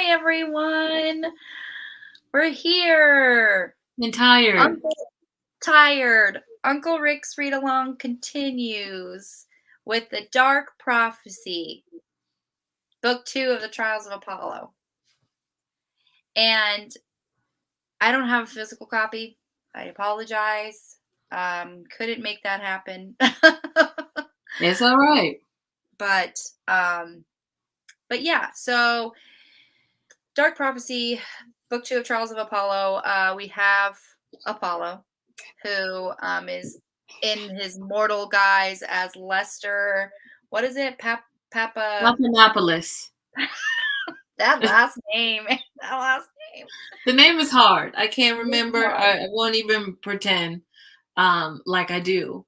Hi, everyone. We're here. And tired. Tired. Uncle Rick's read-along continues with the Dark Prophecy, Book 2 of the Trials of Apollo. And I don't have a physical copy. I apologize. Couldn't make that happen. It's all right. But yeah, so Dark Prophecy, Book 2 of Trials of Apollo. We have Apollo, who is in his mortal guise as Lester. What is it? Papa. Papadopoulos. That last name. That last name. The name is hard. I can't remember. I won't even pretend like I do.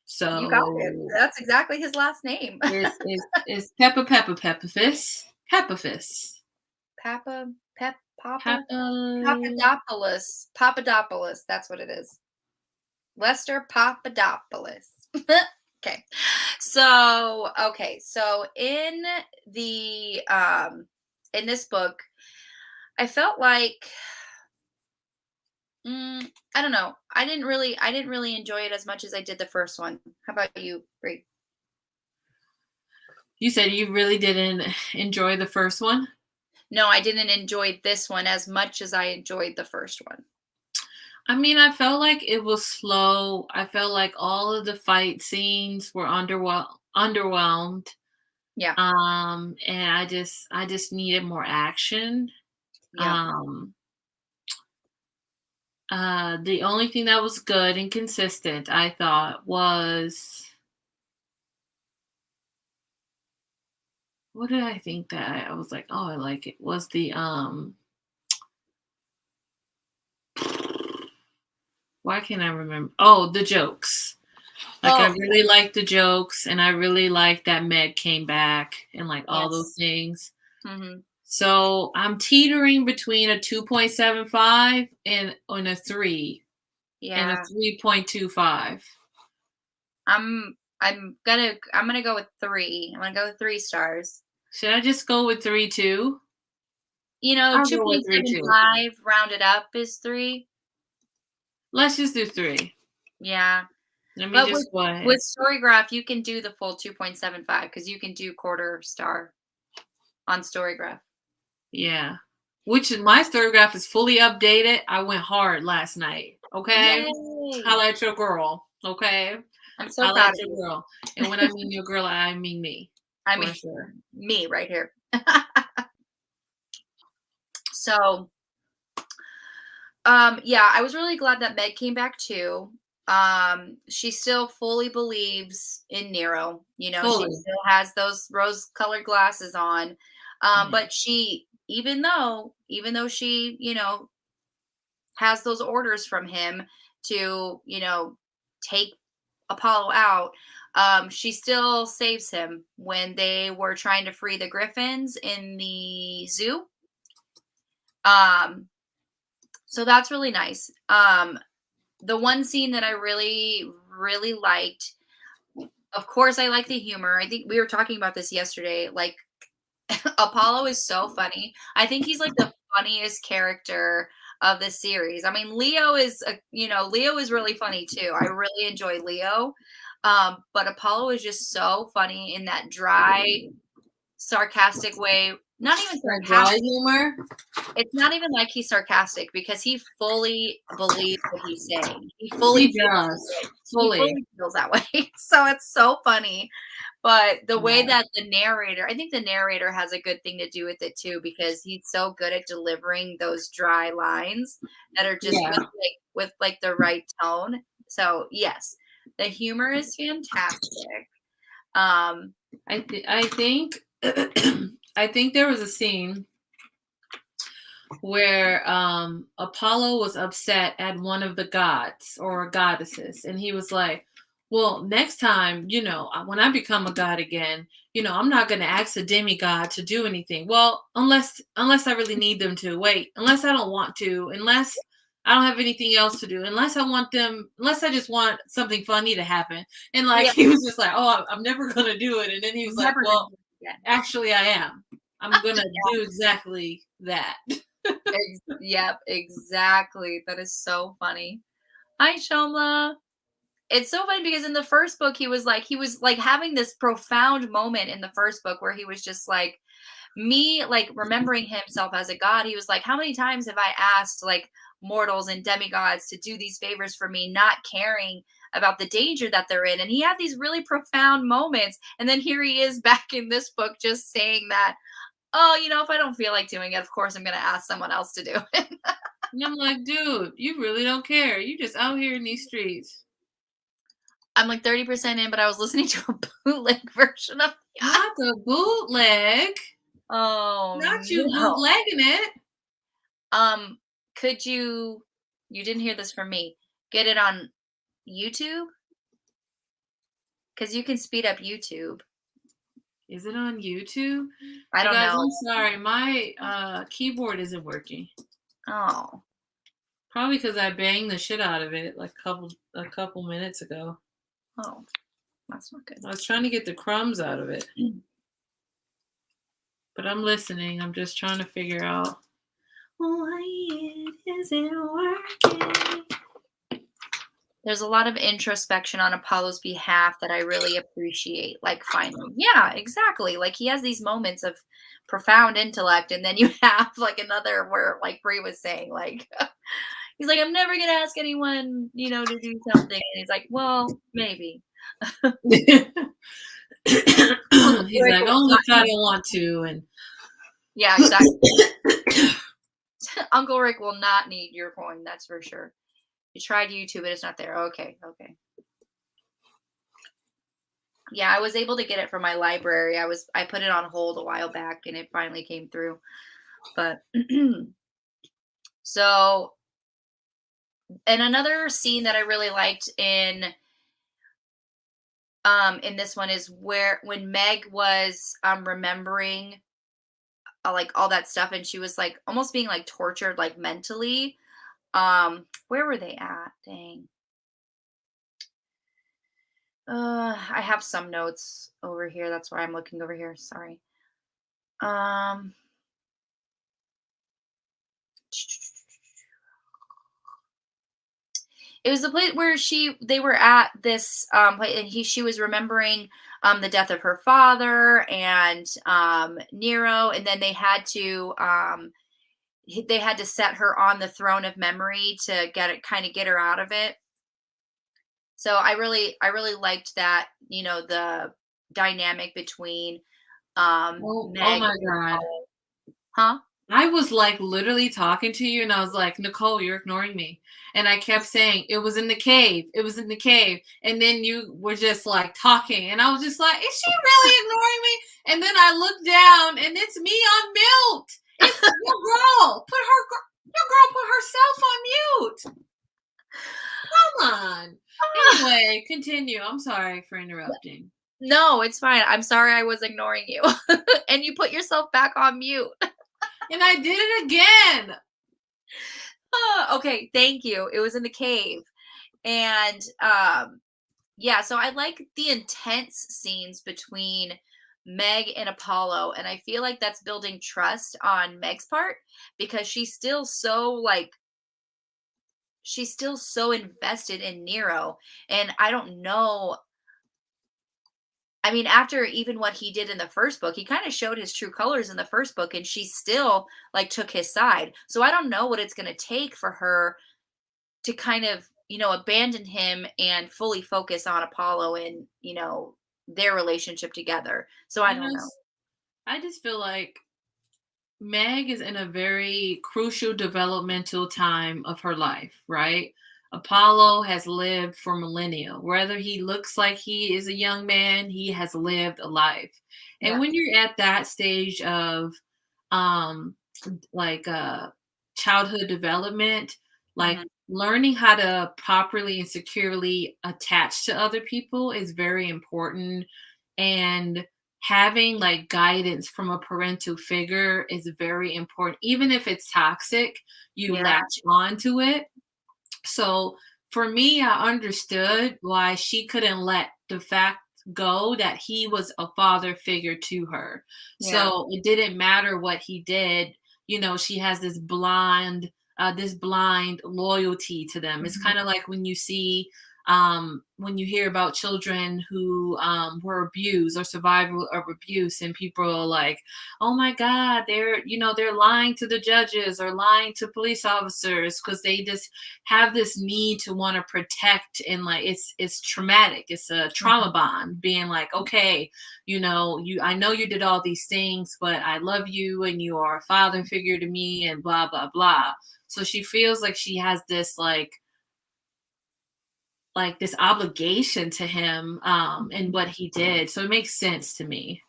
So You got it. That's exactly his last name. It's Papadopoulos. Papadopoulos. That's what it is. Lester Papadopoulos. Okay. So in this book, I felt like I don't know. I didn't really enjoy it as much as I did the first one. How about you, Bree? You said you really didn't enjoy the first one? No, I didn't enjoy this one as much as I enjoyed the first one. I mean, I felt like it was slow. I felt like all of the fight scenes were underwhelmed. Yeah. And I just needed more action. Yeah. The only thing that was good and consistent, I thought, was what did I think that I was like, oh, I like it, was the why can't I remember? Oh, the jokes. Like, I really liked the jokes, and I really liked that Meg came back and like all those things. Mm-hmm. So I'm teetering between a 2.75 and on a 3. Yeah. And a 3.25. I'm gonna go with 3. I'm gonna go with 3 stars. Should I just go with 3 too? 2.75 rounded up is 3. Let's just do 3. Yeah. Let me just go ahead. With Storygraph, you can do the full 2.75 because you can do quarter star on Storygraph. Yeah. Which my Storygraph is fully updated. I went hard last night. Okay. Holla at your girl. Okay. I'm so proud of your girl. And when I mean your girl, I mean me. I mean me right here. So yeah, I was really glad that Meg came back too. She still fully believes in Nero. She still has those rose-colored glasses on. But she, even though she, has those orders from him to, take Apollo out, she still saves him when they were trying to free the griffins in the zoo. So that's really nice. The one scene that I really, really liked, of course, I like the humor. I think we were talking about this yesterday. Like, Apollo is so funny. I think he's like the funniest character of the series. I mean, Leo is really funny too. I really enjoy Leo. But Apollo is just so funny in that dry, sarcastic way. Not even sarcastic. Dry humor. It's not even like he's sarcastic because he fully believes what he's saying. He fully feels that way. So it's so funny. But the way that I think the narrator has a good thing to do with it too, because he's so good at delivering those dry lines that are just with the right tone. So yes, the humor is fantastic. I think I think there was a scene where Apollo was upset at one of the gods or goddesses, and he was like, well, next time, when I become a god again, I'm not going to ask a demigod to do anything. Well, unless I really need them to. Wait, unless I don't want to, unless I don't have anything else to do, unless I just want something funny to happen. And he was just like, oh, I'm never going to do it. And then he was like, well, actually I am. I'm gonna do exactly that. Yep, exactly. That is so funny. Hi, Shomla. It's so funny because in the first book, he was like having this profound moment in the first book where he was just like, me like remembering himself as a god. He was like, how many times have I asked like mortals and demigods to do these favors for me, not caring about the danger that they're in? And he had these really profound moments. And then here he is back in this book just saying that, oh, if I don't feel like doing it, of course I'm going to ask someone else to do it. And I'm like, dude, you really don't care. You just out here in these streets. I'm like 30% in, but I was listening to a bootleg version of Not the bootleg. Oh Not you no. bootlegging it. Could you didn't hear this from me. Get it on YouTube? Because you can speed up YouTube. Is it on YouTube? I You don't guys, know. I'm sorry. My keyboard isn't working. Oh. Probably because I banged the shit out of it like a couple minutes ago. Oh. That's not good. I was trying to get the crumbs out of it. But I'm listening. I'm just trying to figure out why it isn't working. There's a lot of introspection on Apollo's behalf that I really appreciate. Like, finally. Yeah, exactly. Like, he has these moments of profound intellect, and then you have like another where, like Brie was saying, like, he's like, I'm never gonna ask anyone, to do something. And he's like, well, maybe. He's Uncle Rick like, will only not if I need. don't want to. And Yeah, exactly. Uncle Rick will not need your coin, that's for sure. You tried YouTube, but it's not there. Okay, okay. Yeah, I was able to get it from my library. I put it on hold a while back and it finally came through. But so, and another scene that I really liked in this one is where when Meg was remembering like all that stuff, and she was like almost being like tortured like mentally. Where were they at? Dang. I have some notes over here. That's why I'm looking over here. Sorry. Um, it was the place where they were at this place, and she was remembering the death of her father and Nero, and then they had to set her on the throne of memory to get her out of it. So I really liked that, the dynamic between oh Meg my and God. Apollo. Huh? I was like literally talking to you, and I was like, Nicole, you're ignoring me. And I kept saying, it was in the cave. It was in the cave. And then you were just like talking. And I was just like, is she really ignoring me? And then I looked down, and it's me on mute. It's your girl. Your girl put herself on mute. Come on. Anyway, continue. I'm sorry for interrupting. No, it's fine. I'm sorry I was ignoring you. And you put yourself back on mute. And I did it again. Okay, thank you. It was in the cave. And yeah, so I like the intense scenes between Meg and Apollo, and I feel like that's building trust on Meg's part because she's still so invested in Nero. And I don't know, I mean, after even what he did in the first book, he kind of showed his true colors in the first book, and she still like took his side. So I don't know what it's going to take for her to kind of, abandon him and fully focus on Apollo and, their relationship together. So I You don't know, know. I just feel like Meg is in a very crucial developmental time of her life, right? Apollo has lived for millennia. Whether he looks like he is a young man, he has lived a life. And Yeah. when you're at that stage of um like childhood development, like Mhm. learning how to properly and securely attach to other people is very important. And having like guidance from a parental figure is very important. Even if it's toxic, you Yeah. latch on to it. So for me, I understood why she couldn't let the fact go that he was a father figure to her. Yeah. So it didn't matter what he did. She has this blind loyalty to them. It's Mhm. kind of like when you hear about children who were abused or survivor of abuse, and people are like, oh my God, they're lying to the judges or lying to police officers because they just have this need to want to protect, and like it's traumatic. It's a trauma Mhm. bond, being like, okay, I know you did all these things, but I love you and you are a father figure to me and blah blah blah. So she feels like she has this like this obligation to him and Mhm. what he did. So it makes sense to me.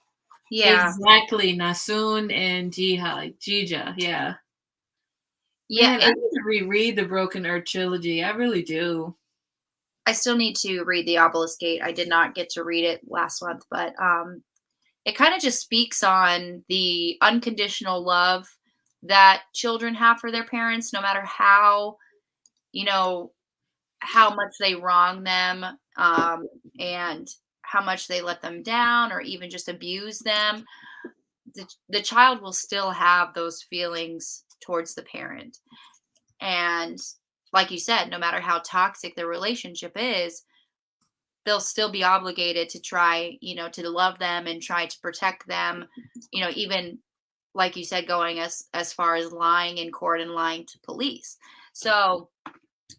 Yeah. Exactly, Nasun and Jija, yeah. Yeah, Man, I need to reread the Broken Earth trilogy. I really do. I still need to read the Obelisk Gate. I did not get to read it last month, but it kind of just speaks on the unconditional love that children have for their parents, no matter you know, how much they wrong them, and how much they let them down or even just abuse them. The child will still have those feelings towards the parent. And like you said, no matter how toxic the relationship is, they'll still be obligated to try, to love them and try to protect them, even like you said, going as far as lying in court and lying to police. So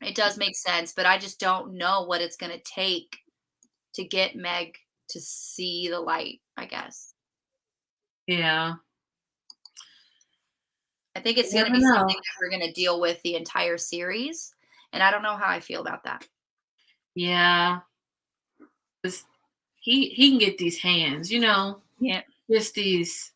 it does make sense, but I just don't know what it's going to take to get Meg to see the light, I guess. Yeah. I think it's You going to never be something know. that we're going to deal with the entire series, and I don't know how I feel about that. Yeah. 'Cause he can get these hands, Yeah. just these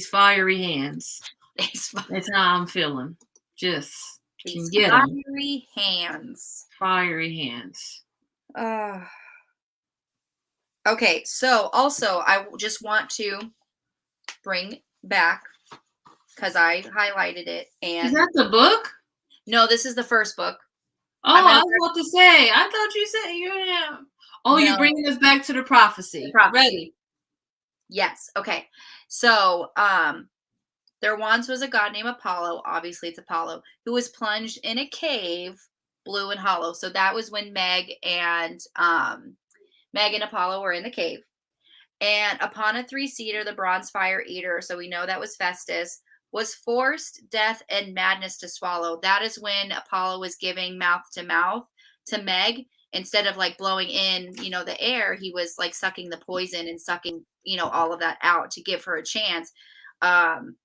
fiery hands. These That's how I'm feeling. Just can these get them. fiery hands. Fiery hands. Uh, okay, so also just want to bring back, because I highlighted it, Is and that the book? no, this is the first book. Oh, I'm I gonna was about to say. I thought you said you yeah. Oh, you no bringing us back to the the prophecy. prophecy. Ready. Yes. Okay. So, there once was a god named Apollo. Obviously, it's Apollo who was plunged in a cave, blue and hollow. So that was when Meg and Apollo were in the cave. And upon a three-seater, the bronze fire eater, so we know that was Festus, was forced death and madness to swallow. That is when Apollo was giving mouth to Meg. Instead of like blowing in, the air, he was like sucking the poison and sucking, all of that out to give her a chance. Um,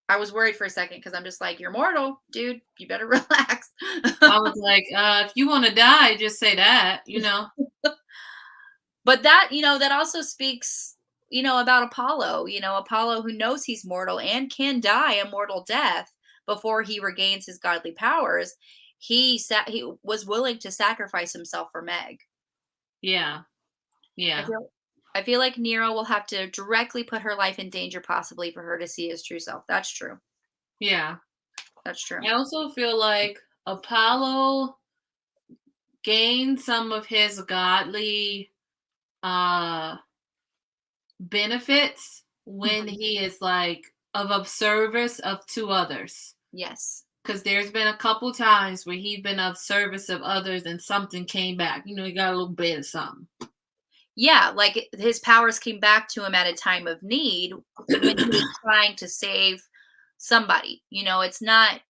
I was worried for a second because I'm just like, you're mortal, dude. You better relax. I was like, if you want to die, just say that. But that also speaks, about Apollo, Apollo who knows he's mortal and can die a mortal death before he regains his godly powers. He was willing to sacrifice himself for Meg. Yeah. I Yeah. feel I feel like Nero will have to directly put her life in danger possibly for her to see his true self. That's true. Yeah. That's true. I also feel like Apollo gained some of his godly uh benefits when Mhm. he is like of service of to others. Yes. Because there's been a couple times where he's been of service of others and something came back. He got a little bit of something. Yeah, like his powers came back to him at a time of need when he was trying to save somebody. It's not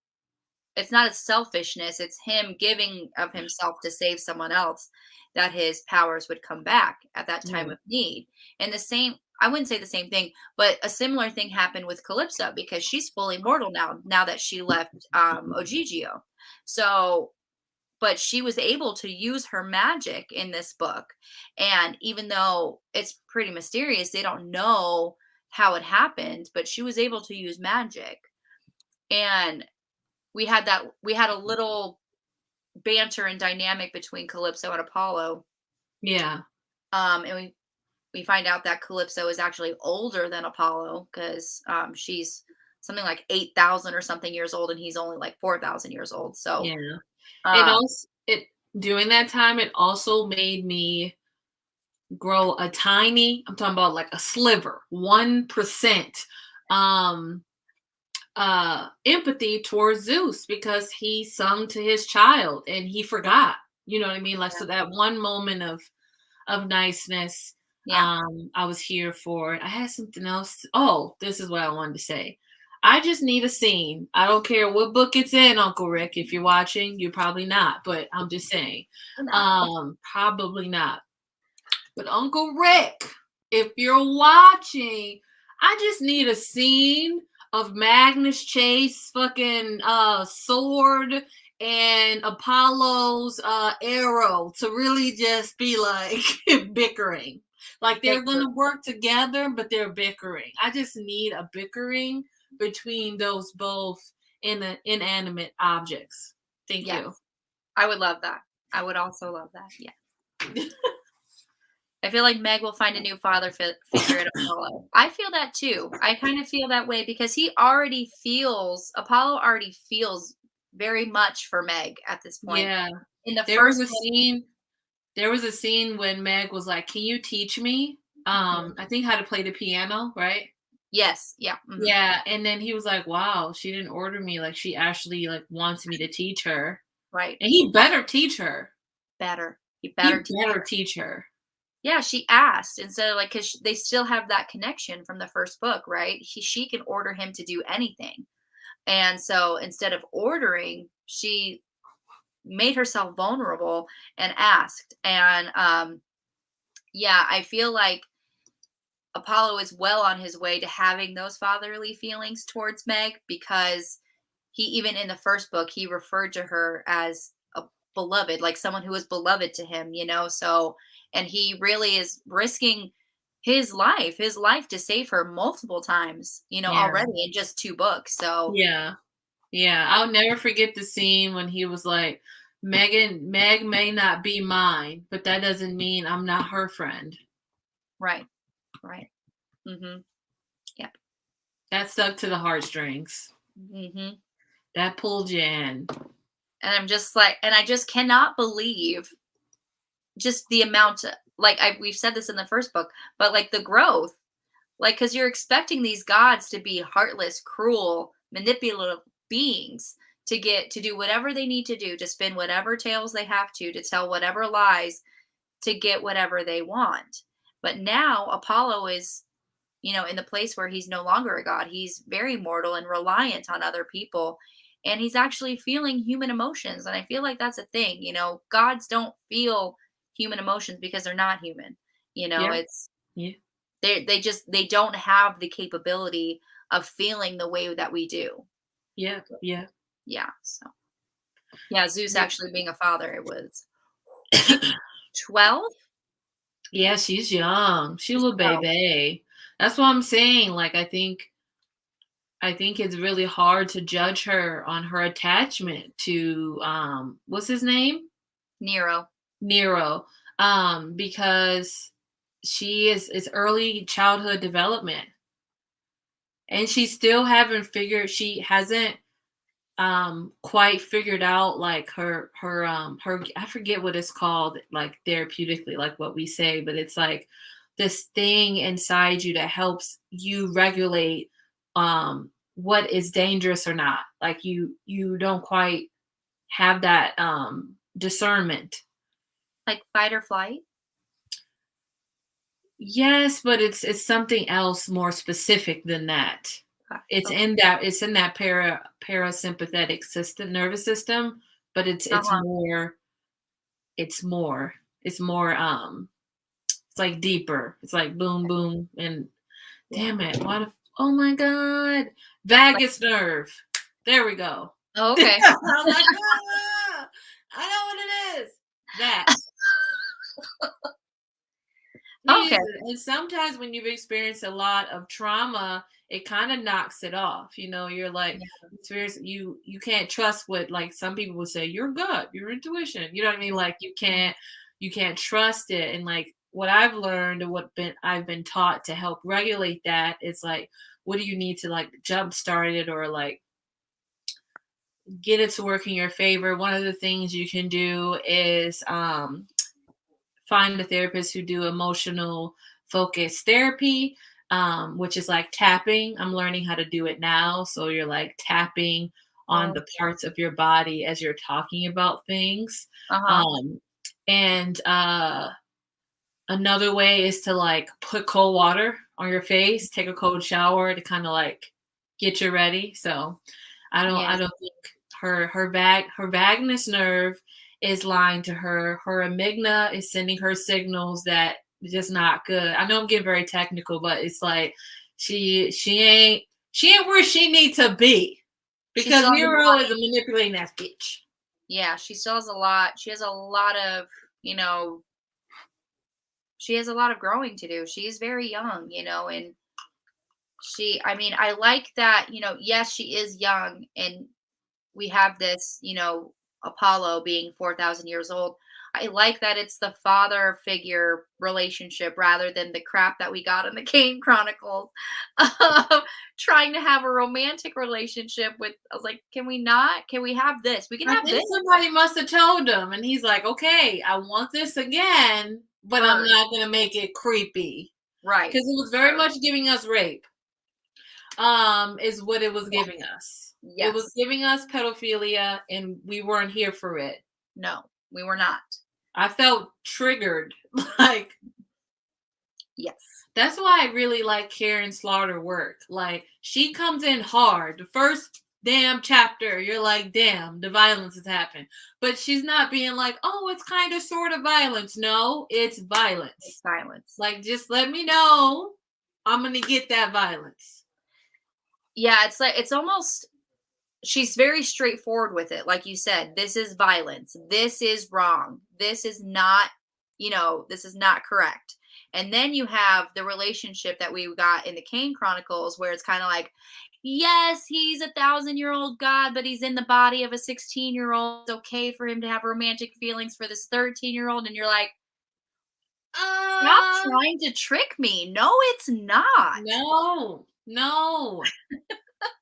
a selfishness, it's him giving of himself to save someone else, that his powers would come back at that time Yeah. of need. And the same, I wouldn't say the same thing, but a similar thing happened with Calypso because she's fully mortal now that she left Ogigio. So but she was able to use her magic in this book. And even though it's pretty mysterious, they don't know how it happened, but she was able to use magic. And we had a little banter and dynamic between Calypso and Apollo. Yeah. And we find out that Calypso is actually older than Apollo because she's something like 8,000 or something years old, and he's only like 4,000 years old. So, Yeah. It um, also it during that time it also made me grow a tiny, I'm talking about like a sliver, 1%, um, empathy towards Zeus because he sung to his child and he forgot. You know what I mean? Like, Yeah. so that one moment of niceness, Yeah. I was here for it. I had something else. Oh, this is what I wanted to say. I just need a scene. I don't care what book it's in, Uncle Rick. If you're watching, you're probably not, but I'm just saying. No. Probably not. But Uncle Rick, if you're watching, I just need a scene of Magnus Chase fucking sword and Apollo's arrow to really just be like bickering. Like they're gonna work together, but they're bickering. I just need a bickering between those both inanimate objects. Thank Yes. you. I would love that. I would also love that. Yeah. I feel like Meg will find a new father figure at Apollo. I feel that too. I kind of feel that way because Apollo already feels very much for Meg at this point. Yeah. In the There was first a book, scene There was a scene when Meg was like, "Can you teach me?" mhm. I think how to play the piano, right? Yes, yeah, Yeah, and then he was like, "Wow, she didn't order me. Like, she actually like wants me to teach her, right. and he better teach her. Better. He better He teach better her. teach her." Yeah, she asked instead of like because they still have that connection from the first book, right? She can order him to do anything, and so instead of ordering, she made herself vulnerable and asked. And yeah, I feel like Apollo is well on his way to having those fatherly feelings towards Meg because he even in the first book he referred to her as a beloved, like someone who was beloved to him, so and he really is risking his life to save her multiple times, Yeah, already in just 2 books. So yeah, yeah. I'll never forget the scene when he was like, Meg may not be mine, but that doesn't mean I'm not her friend." right, right. Mhm. Yep. That stuck to the heartstrings. Mhm. That pulled you in. And I'm just like and I just cannot believe just the amount like we've said this in the first book, but like the growth. Like, because you're expecting these gods to be heartless, cruel, manipulative beings to get to do whatever they need to do, to spin whatever tales they have to tell whatever lies to get whatever they want. But now Apollo is, in the place where he's no longer a god. He's very mortal and reliant on other people. And he's actually feeling human emotions. And I feel like that's a thing. Gods don't feel human emotions because they're not human. Yeah, It's yeah, they don't have the capability of feeling the way that we do. yeah, yeah. Yeah, so yeah, Zeus Yeah. actually being a father, it was she 12? Yeah, she's young. She a She's little 12. baby. That's what I'm saying. Like I think it's really hard to judge her on her attachment to what's his name? Nero. Nero. Because she is it's early childhood development. And she hasn't quite figured out like her I forget what it's called like therapeutically like what we say, but it's like this thing inside you that helps you regulate what is dangerous or not. Like you don't quite have that discernment. Like fight or flight? Yes, but it's something else more specific than that. Okay. It's in that parasympathetic system, nervous system, but Uh-huh. it's more it's more it's like deeper. It's like boom boom and Yeah. damn it. Oh my god. Like Vagus nerve. There we go. oh, I okay. was like, ah, I know what it is. That. Okay. Jesus. And sometimes when you've experienced a lot of trauma, it kind of knocks it off. You're like Yeah. you can't trust what like some people would say, your gut, your intuition. You know what I mean? Like you can't trust it. And like what I've learned and I've been taught to help regulate that is like what do you need to like jumpstart it or like get it to work in your favor. One of the things you can do is find a therapist who do emotional focus therapy, which is like tapping. I'm learning how to do it now. So you're like tapping on Oh, the parts of your body as you're talking about things. uh-huh. Um, and Another way is to like put cold water on your face, take a cold shower to kind of like get you ready. So Yeah. I don't think her vagus nerve is lying to her. Her amygdala is sending her signals that just not good. I know I'm getting very technical, but it's like she ain't where she needs to be She because still has a Nero lot. is a manipulating ass bitch. Yeah, she still has a lot. She has a lot of, you know, she has a lot of growing to do. She is very young, and I mean, I like that, yes, she is young and we have this, Apollo being 4,000 years old. I like that it's the father figure relationship rather than the crap that we got in the Kane Chronicles of trying to have a romantic relationship with. I was like, can we not? Can we have this? We can I have think this somebody must have told him, and he's like, "Okay, I want this again, but I'm first. not gonna make it creepy Right. because it was very First. much giving us rape." Is what it was giving Yes. us. It was Yes. giving us pedophilia, and we weren't here for it. No, we were not. I felt triggered. Like Yes. that's why I really like Karen Slaughter work. Like she comes in hard. The first damn chapter, you're like, damn, the violence has happened. But she's not being like, oh, it's kind of sort of violence. No, it's It's violence. silence. Like just let me know. I'm gonna get that violence. Yeah, it's like it's almost she's very straightforward with it. Like you said, this is violence. This is wrong. This is not, this is not correct. And then you have the relationship that we got in the Kane Chronicles where it's kind of like, yes, he's 1,000-year-old God, but he's in the body of a 16-year-old. It's okay for him to have romantic feelings for this 13-year-old. And you're like, stop Uh trying to trick me. No, it's not. no, no.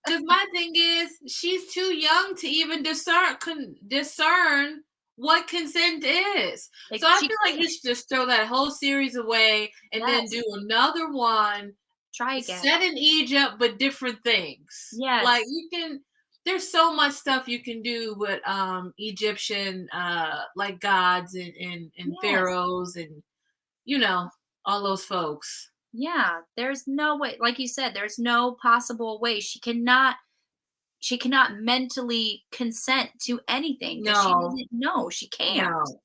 Because my thing is, she's too young to even discern what consent is. Like So I she feel like he can't. should just throw that whole series away and then Yes. do another one Try again. set in Egypt, but different things. Like Yes. you can. There's so much stuff you can do with Egyptian like gods and Yes. pharaohs and you know all those folks. Yeah, there's no way, like you said, there's no possible way she cannot mentally consent to anything because she No, doesn't know. She can't. no.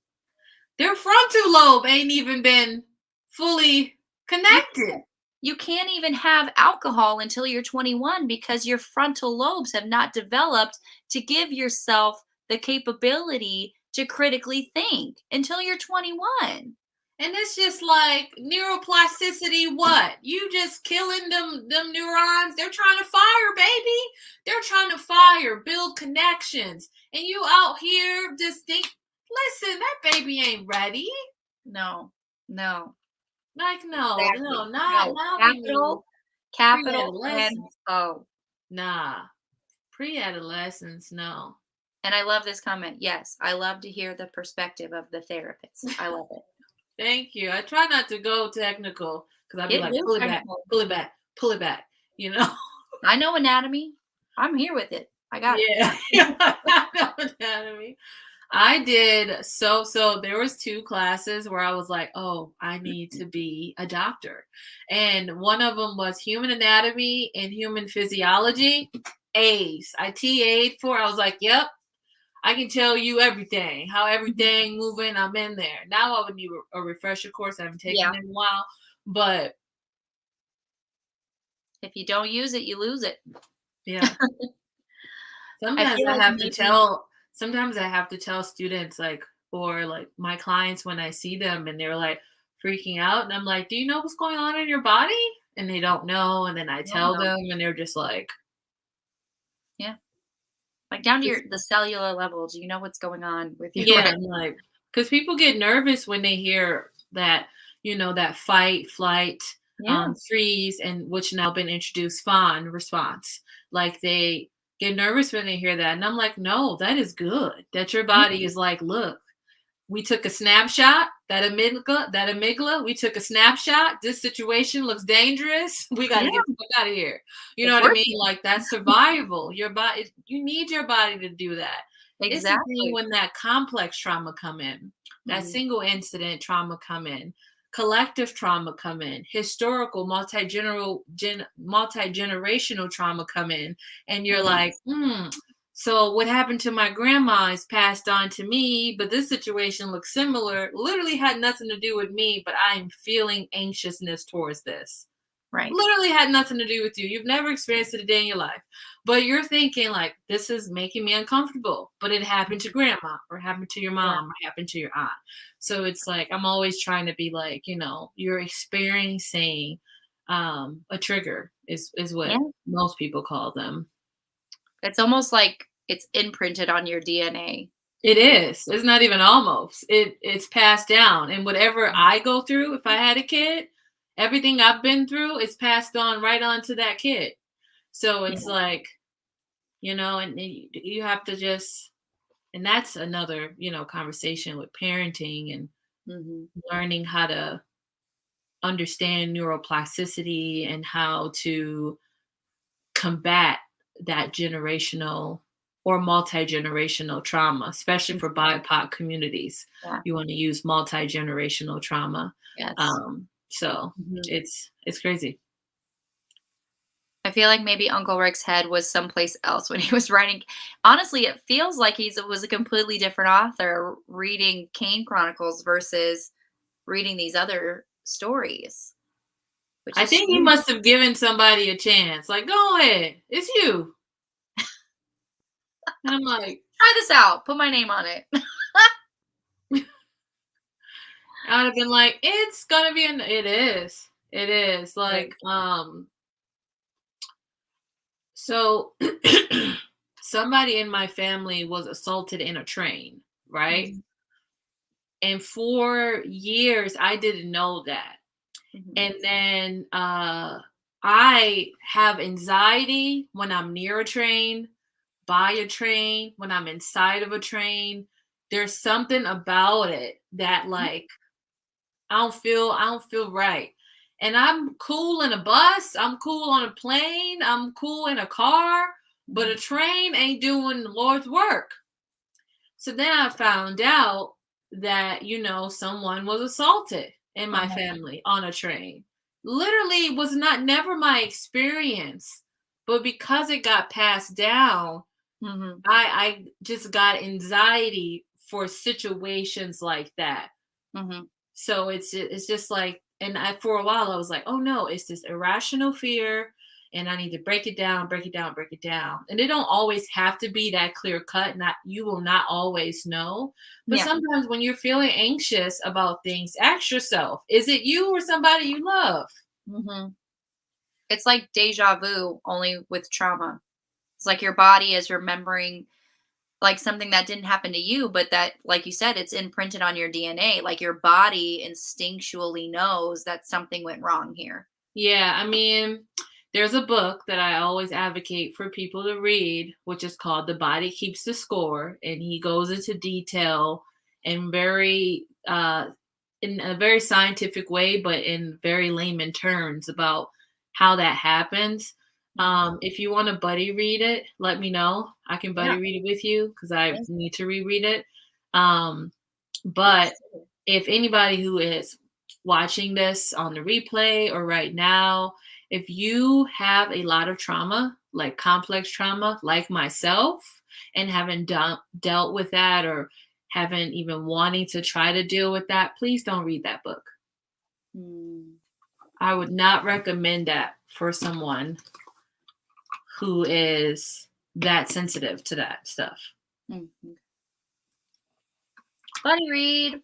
Their frontal lobe ain't even been fully You connected. can't. You can't even have alcohol until you're 21 because your frontal lobes have not developed to give yourself the capability to critically think until you're 21. And it's just like neuroplasticity, what? You just killing them neurons. They're trying to fire, baby. They're trying to fire, build connections. And you out here just think, listen, that baby ain't ready. No. No. Like, no, Exactly. no, No. not when you Capital N pre-adolescence. O. Nah. Pre-adolescence, no. And I love this comment. Yes, I love to hear the perspective of the therapist. I love it. Thank you. I try not to go technical because I'd be Get like, real pull it back, technical. pull it back, pull it back, you know? I know anatomy. I'm here with it. I got it. Yeah. I know anatomy. I did so there was two classes where I was like, oh, I need to be a doctor. And one of them was human anatomy and human physiology. A's. I TA'd for. I was like, yep, I can tell you everything, how everything moving. I'm in there. Now I would need a refresher course. I haven't taken Yeah. it in a while, but If you don't use it, you lose it. yeah. I Sometimes feel I like have to maybe tell sometimes I have to tell students like or like my clients when I see them and they're like freaking out and I'm like, "Do you know what's going on in your body?" And they don't know and then I I don't tell know. them and they're just like, Yeah. Like down to the cellular level. Do you know what's going on with you yeah, right I'm like cuz people get nervous when they hear that, that fight, flight, Yeah. freeze and which now been introduced fawn response. Like they get nervous when they hear that and I'm like, "No, that is good. That your Yeah. body is like, look, we took a snapshot, that amygdala, we took a snapshot. This situation looks dangerous. We got to Yeah, get the fuck out of here. You of know what I course. mean? Like that's survival. Your body, you need your body to do that. It's the thing Exactly. when that complex trauma come in, that Mhm. single incident trauma come in, collective trauma come in, historical multi-generational trauma come in, and you're like, Yes. so what happened to my grandma is passed on to me, but this situation looks similar. Literally had nothing to do with me, but I'm feeling anxiousness towards this. Right. Literally had nothing to do with you. You've never experienced it a day in your life. But you're thinking like this is making me uncomfortable. But it happened to grandma or happened to your Yeah. mom or happened to your aunt. So it's like I'm always trying to be like, you're experiencing a trigger is what Yeah. most people call them. It's almost like it's imprinted on your DNA. It is. It's not even almost. It's passed down. And whatever Mhm. I go through, if I had a kid, everything I've been through is passed on right on to that kid. So it's Yeah. like, and you have to just, and that's another, conversation with parenting and Mhm. learning how to understand neuroplasticity and how to combat that generational or multi-generational trauma, especially for Exactly. BIPOC communities. Yeah. You want to use multi-generational trauma. Yes. So Mhm. it's crazy. I feel like maybe Uncle Rick's head was someplace else when he was writing. Honestly, it feels like he was a completely different author reading Kane Chronicles versus reading these other stories, which I is think he strange. must have given somebody a chance. Like, go ahead, it's you. And I'm like, Try this out. Put my name on it. I would have been like, it's gonna be it is. It is. Right. Like, so somebody in my family was assaulted in a train, right? Mhm. And for years I didn't know that. Mhm. And then I have anxiety when I'm near a train, by a train, when I'm inside of a train. There's something about it that like I don't feel right. And I'm cool in a bus, I'm cool on a plane, I'm cool in a car, but a Mhm. train ain't doing the Lord's work. So then I found out that, someone was assaulted in my Uh-huh. family on a train. Literally was not never my experience, but because it got passed down, Mhm. I just got anxiety for situations like that. Mhm. So it's just like, and for a while I was like, oh no, it's this irrational fear, and I need to break it down, break it down, break it down. And it don't always have to be that clear cut. Not you will not always know, but Yeah. sometimes when you're feeling anxious about things, ask yourself, is it you or somebody you love? Mhm. It's like deja vu only with trauma. It's like your body is remembering like something that didn't happen to you, but that, like you said, it's imprinted on your DNA. Like your body instinctually knows that something went wrong here. Yeah, I mean, there's a book that I always advocate for people to read, which is called The Body Keeps the Score. And he goes into detail and in a very scientific way, but in very layman terms about how that happens. Mhm. If you want to buddy read it, let me know. I can Yeah. buddy read it with you because I Yes. need to reread it. Um, but Let's do it. if anybody who is watching this on the replay or right now, if you have a lot of trauma, like complex trauma, like myself, and haven't dealt with that or haven't even wanting to try to deal with that, please don't read that book. Mm. I would not recommend that for someone who is that sensitive to that stuff. Mhm. Buddy read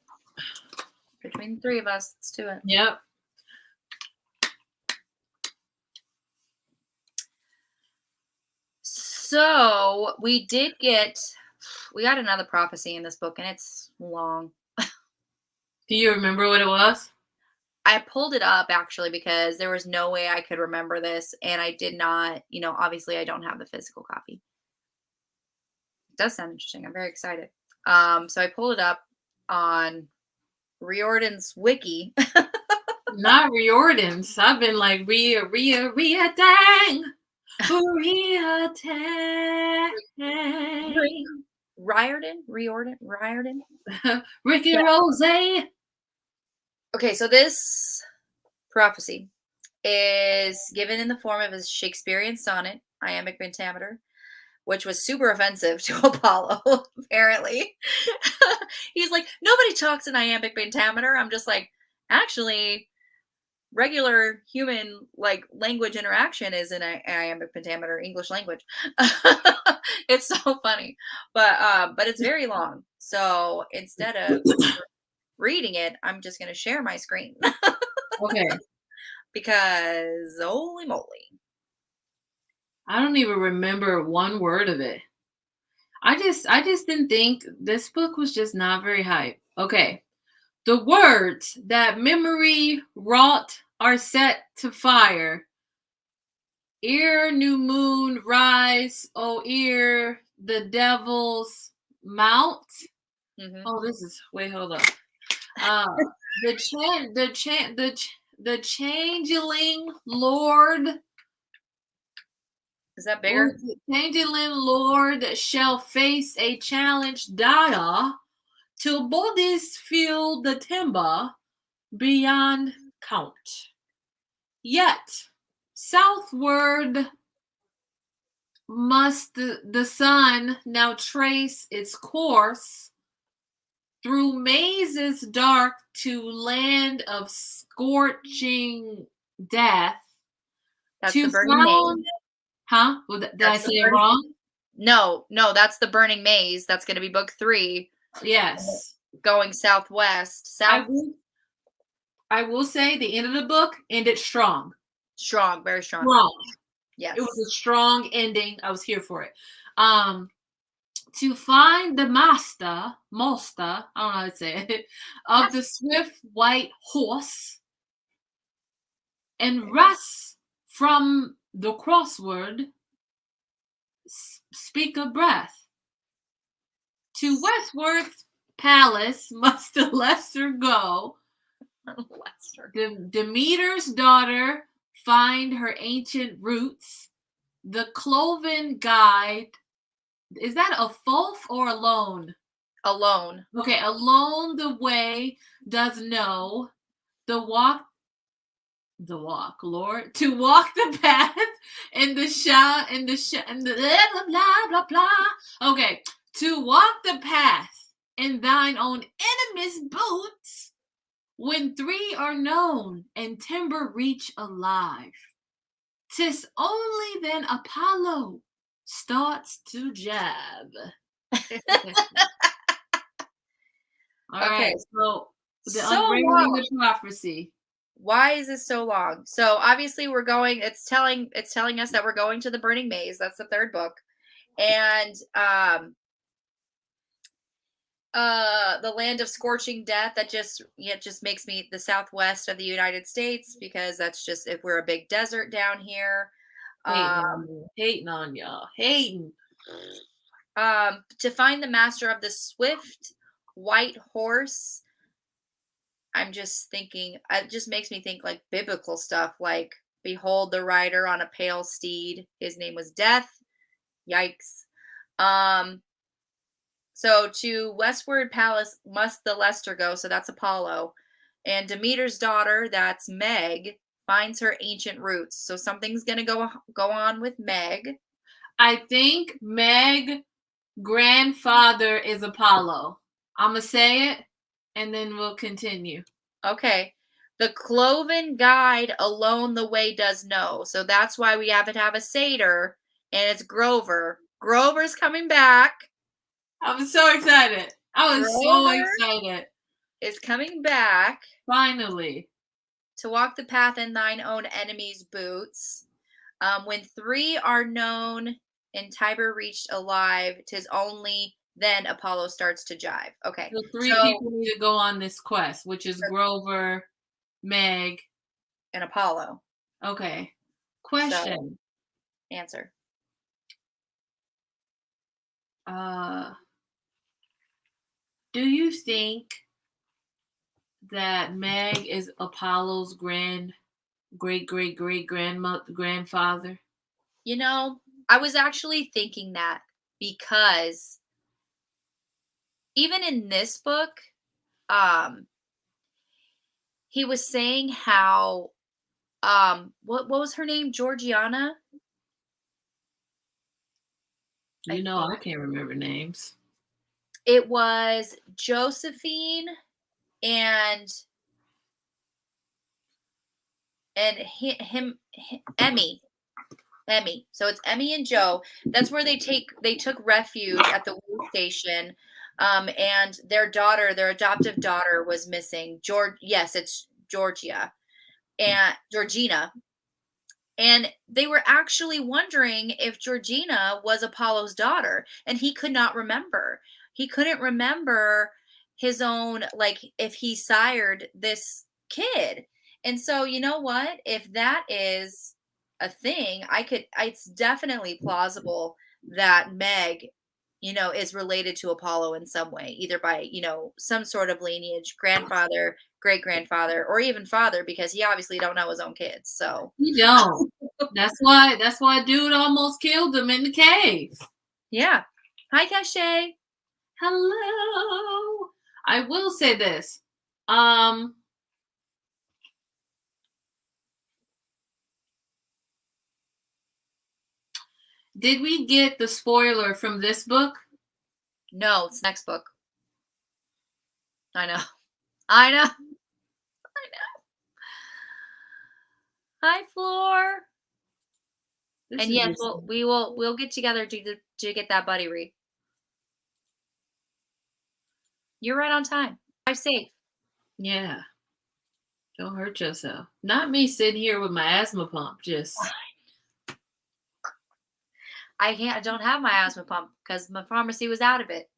between the three of us. Let's do it. Yep. So we got another prophecy in this book, and it's long. Do you remember what it was? I pulled it up actually because there was no way I could remember this, and I did not, obviously I don't have the physical copy. It does sound interesting. I'm very excited. So I pulled it up. on Riordan's wiki. Not Riordan's. I've been like Ria dang. Ria dang. Riordan. Ricky Yeah. Rose. Okay, so this prophecy is given in the form of a Shakespearean sonnet, iambic pentameter, which was super offensive to Apollo, apparently. He's like, nobody talks in iambic pentameter. I'm just like, actually, regular human like language interaction is in iambic pentameter, English language. It's so funny, but it's very long. So instead of reading it, I'm just gonna share my screen Okay. because holy moly. I don't even remember one word of it. I just didn't think this book was just not very hype. Okay. The words that memory wrought are set to fire. Ear, new moon, rise, oh ear, the devil's mount. Mhm. Oh, this is wait, hold up. Uh the changeling lord. Is that Oh, bigger? the changeling lord shall face a challenge dire till bodies feel the timber beyond count. Yet southward must the sun now trace its course through mazes dark to land of scorching death That's the to burning maze. found, huh? Did I That's the say it burning. wrong? No, that's the burning maze. That's going to be book 3, Yes. going southwest, I south. will I will say the end of the book ended strong. Strong, very strong. Strong. It was Yes. a strong ending. I was here for it. Um to find the master, I don't know how to say it, of the swift white horse and rest from the crossword, speak a breath. To westward's palace must the lesser go. Lester. Demeter's daughter find her ancient roots. The cloven guide. Is that a fulf or alone? Alone. Okay, alone the way does know. The walk, Lord, to walk the path in the blah blah blah blah. Okay, to walk the path in thine own enemy's boots when 3 are known and timber reach alive. 'Tis only then Apollo starts to jab. All Okay. right, so the So unbreaking long. the prophecy. Why is this so long? So obviously we're going, it's telling us that we're going to the burning maze. That's the 3rd book. And the land of scorching death, that just, yeah, it just makes me the southwest of the United States, because that's just, if we're a big desert down here. Hating on you. Hating on y'all. Hating. To find the master of the swift white horse, I'm just thinking, it just makes me think like biblical stuff, like, behold the rider on a pale steed, his name was Death. Yikes. Um, so to westward palace must the Lester go, so that's Apollo. And Demeter's daughter, that's Meg, finds her ancient roots. So something's gonna go on with Meg. I think Meg grandfather is Apollo. I'ma say it and then we'll continue. Okay. The cloven guide alone the way does know. So that's why we have to have a satyr, and it's Grover. Grover's coming back. I'm so excited. I was so Grover excited. is coming back Finally. to walk the path in thine own enemy's boots. When 3 are known and Tiber reached alive, 'tis only then Apollo starts to jive. Okay. The 3 So, people need to go on this quest, which is Grover, Meg. and Apollo. Okay. So, Question. answer. Uh Do you think that Meg is Apollo's grandfather? You know, I was actually thinking that because even in this book, um, he was saying how what was her name? Georgiana, I You know, think. I can't remember names. It was Josephine and Emmy. Emmy. So it's Emmy and Joe. That's where they took refuge at the Woo station. And their adoptive daughter was missing. Yes, it's Georgina. And they were actually wondering if Georgina was Apollo's daughter, and he could not remember. He couldn't remember his own, like, if he sired this kid. And so, you know what? If that is a thing, it's definitely plausible that Meg, is related to Apollo in some way, either by, some sort of lineage, grandfather, great grandfather, or even father, because he obviously don't know his own kids. So, You don't. That's why dude almost killed him in the cave. yeah. Hi, Cache. Hello. I will say this. Um did we get the spoiler from this book? No, it's next book. I know. I know. Hi, Floor. This And is yes, just we'll get together to get that buddy read. You're right on time. Drive safe. yeah. Don't hurt yourself. Not me sitting here with my asthma pump. Just I don't have my asthma pump because my pharmacy was out of it.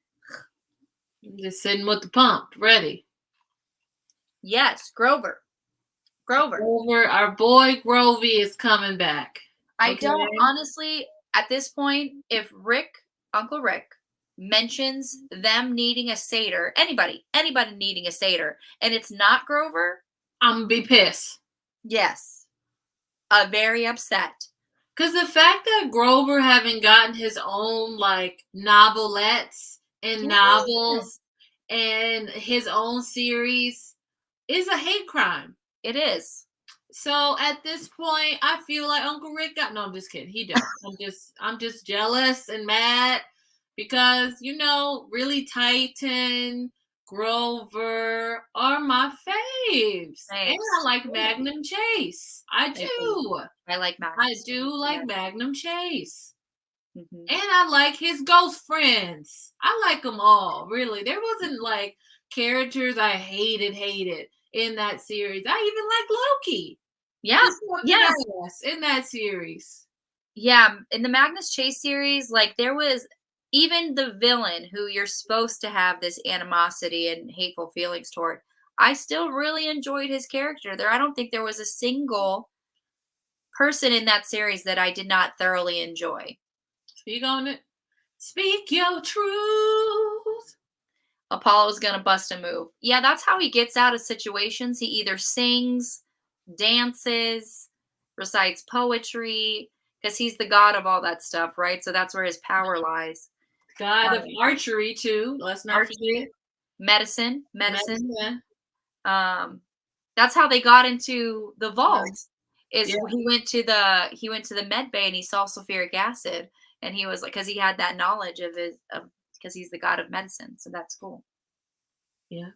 sitting with the pump, ready. Yes, Grover. Our boy Grovey is coming back. I Okay. don't honestly at this point, if Uncle Rick mentions them needing a satyr, anybody needing a satyr, and it's not Grover, I'm gonna be pissed. yes. Very upset. Because the fact that Grover having gotten his own like novelettes and novels and his own series is a hate crime. It is. So at this point, I feel like Uncle Rick got no. I'm just kidding. He does. I'm just jealous and mad because really Titan, Grover are my faves, and I like Magnum Chase. I do. I like Magnum. I do like Magnum Chase. Mm-hmm. And I like his ghost friends. I like them all, really. There wasn't like characters I hated in that series. I even like Loki. Yeah. Yeah. In that series. Yeah. In the Magnus Chase series, like there was even the villain who you're supposed to have this animosity and hateful feelings toward. I still really enjoyed his character there. I don't think there was a single person in that series that I did not thoroughly enjoy. Speak on it. Speak your truth. Apollo's gonna bust a move. Yeah, that's how he gets out of situations. He either sings, dances, recites poetry, because he's the god of all that stuff, right? So that's where his power lies. God of archery too. Let's not forget. Medicine. That's how they got into the vault. He went to the med bay and he saw sulfuric acid, and he was like, because he had that knowledge because he's the god of medicine. So that's cool. Yeah.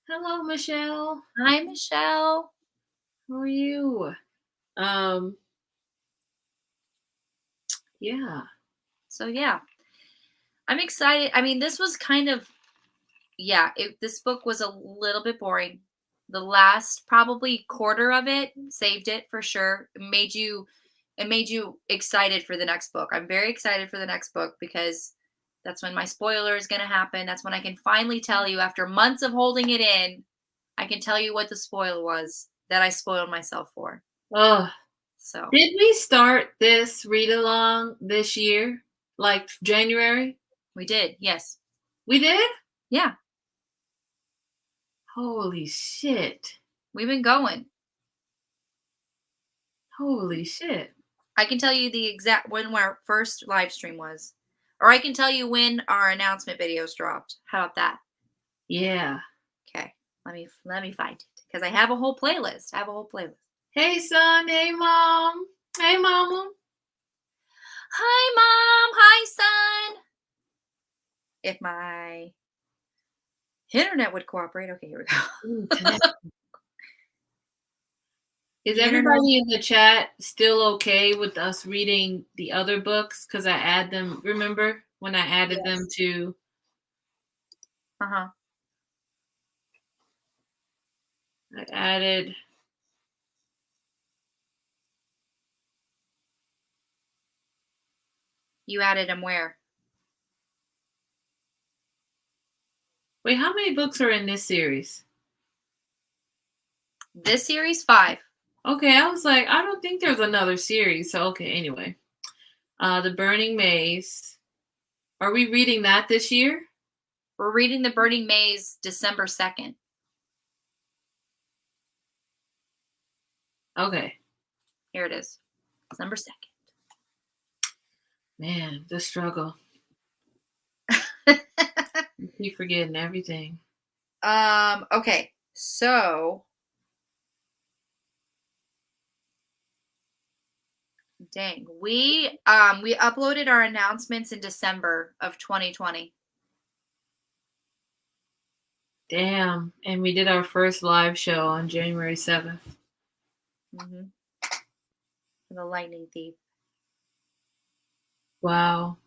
Hello, Michelle. Hi, Michelle. How are you? Yeah. So yeah, I'm excited. I mean, this was kind of, this book was a little bit boring. The last probably quarter of it saved it for sure. It made you excited for the next book. I'm very excited for the next book because that's when my spoiler is going to happen. That's when I can finally tell you, after months of holding it in, I can tell you what the spoil was that I spoiled myself for. Oh, so did we start this read along this year? Like January? We did. Yes. We did? Yeah, Holy shit. we've been going. Holy shit. I can tell you the exact when our first live stream was. Or I can tell you when our announcement videos dropped. How about that? Yeah. Okay. Let me find it. Because I have a whole playlist. I have a whole playlist. Hey, son. Hey, mom. Hey, mama. Hi mom. Hi son. If my internet would cooperate. Okay, here we Ooh, go. Is The internet. everybody in the chat still okay with us reading the other books? Because I add them. Remember when I added them Yes. to? Uh-huh. I added. You added them where? Wait, how many books are in this series? This series 5. Okay, I was like, I don't think there's another series. So okay, anyway. The Burning Maze. Are we reading that this year? We're reading The Burning Maze December 2nd. Okay. Here it is. December 2nd. Man, the struggle. You keep forgetting everything. Okay. So dang. We uploaded our announcements in December of 2020. Damn. And we did our first live show on January 7th. Mm-hmm. The Lightning Thief. Wow.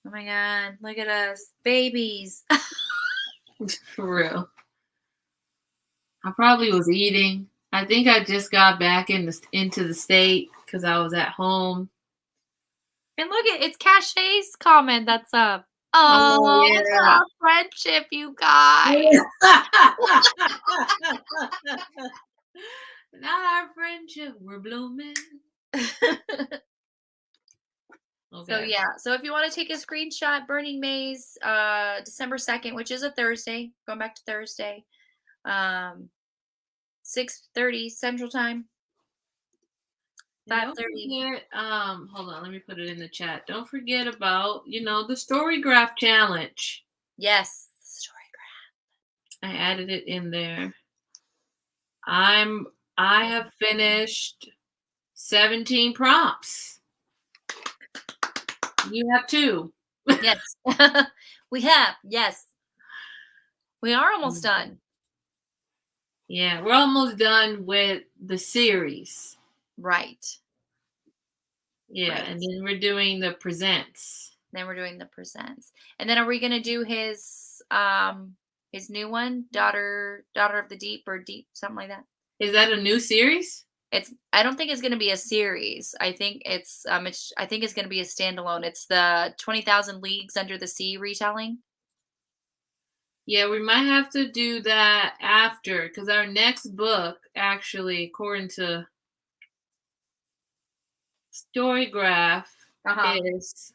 Oh my god, look at us. Babies. For real. I probably was eating. I think I just got back into the state because I was at home. And look at it's Cachet's comment that's up. Oh Oh, look at yeah. our friendship, you guys. Not our friendship. We're blooming. So Okay. yeah. So if you want to take a screenshot, Burning Maze, December 2nd, which is a Thursday. Going back to Thursday. 6:30 Central Time. And don't 5:30. forget, hold on, let me put it in the chat. Don't forget about, the Storygraph challenge. Yes. Storygraph. I added it in there. I have finished 17 prompts. You have 2. Yes. We have. Yes. We are almost done. Yeah, we're almost done with the series. Right. Yeah, Right. and then we're doing the presents. Then we're doing the presents. And then are we gonna do his new one, Daughter of the Deep or Deep, something like that? Is that a new series? I don't think it's gonna be a series. I think I think it's gonna be a standalone. It's the 20,000 Leagues Under the Sea retelling. Yeah, we might have to do that after because our next book, actually, according to Storygraph, Uh-huh. is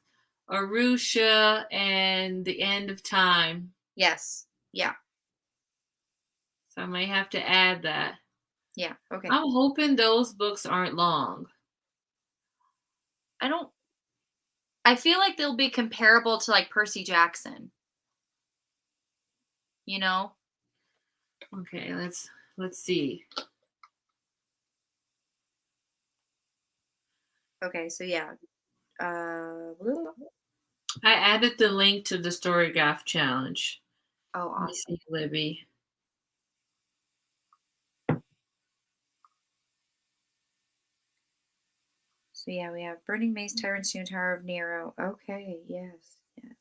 Arusha and the End of Time. Yes. Yeah. So I might have to add that. Yeah. Okay. I'm hoping those books aren't long. I don't I feel like they'll be comparable to like Percy Jackson, you know? Okay, let's see. Okay, so yeah. Uh I added the link to the Storygraph challenge. oh, Let me awesome. see, Libby. So yeah, we have Burning Maze, Tyrant's Tomb, Tower of Nero. Okay, yes, yes.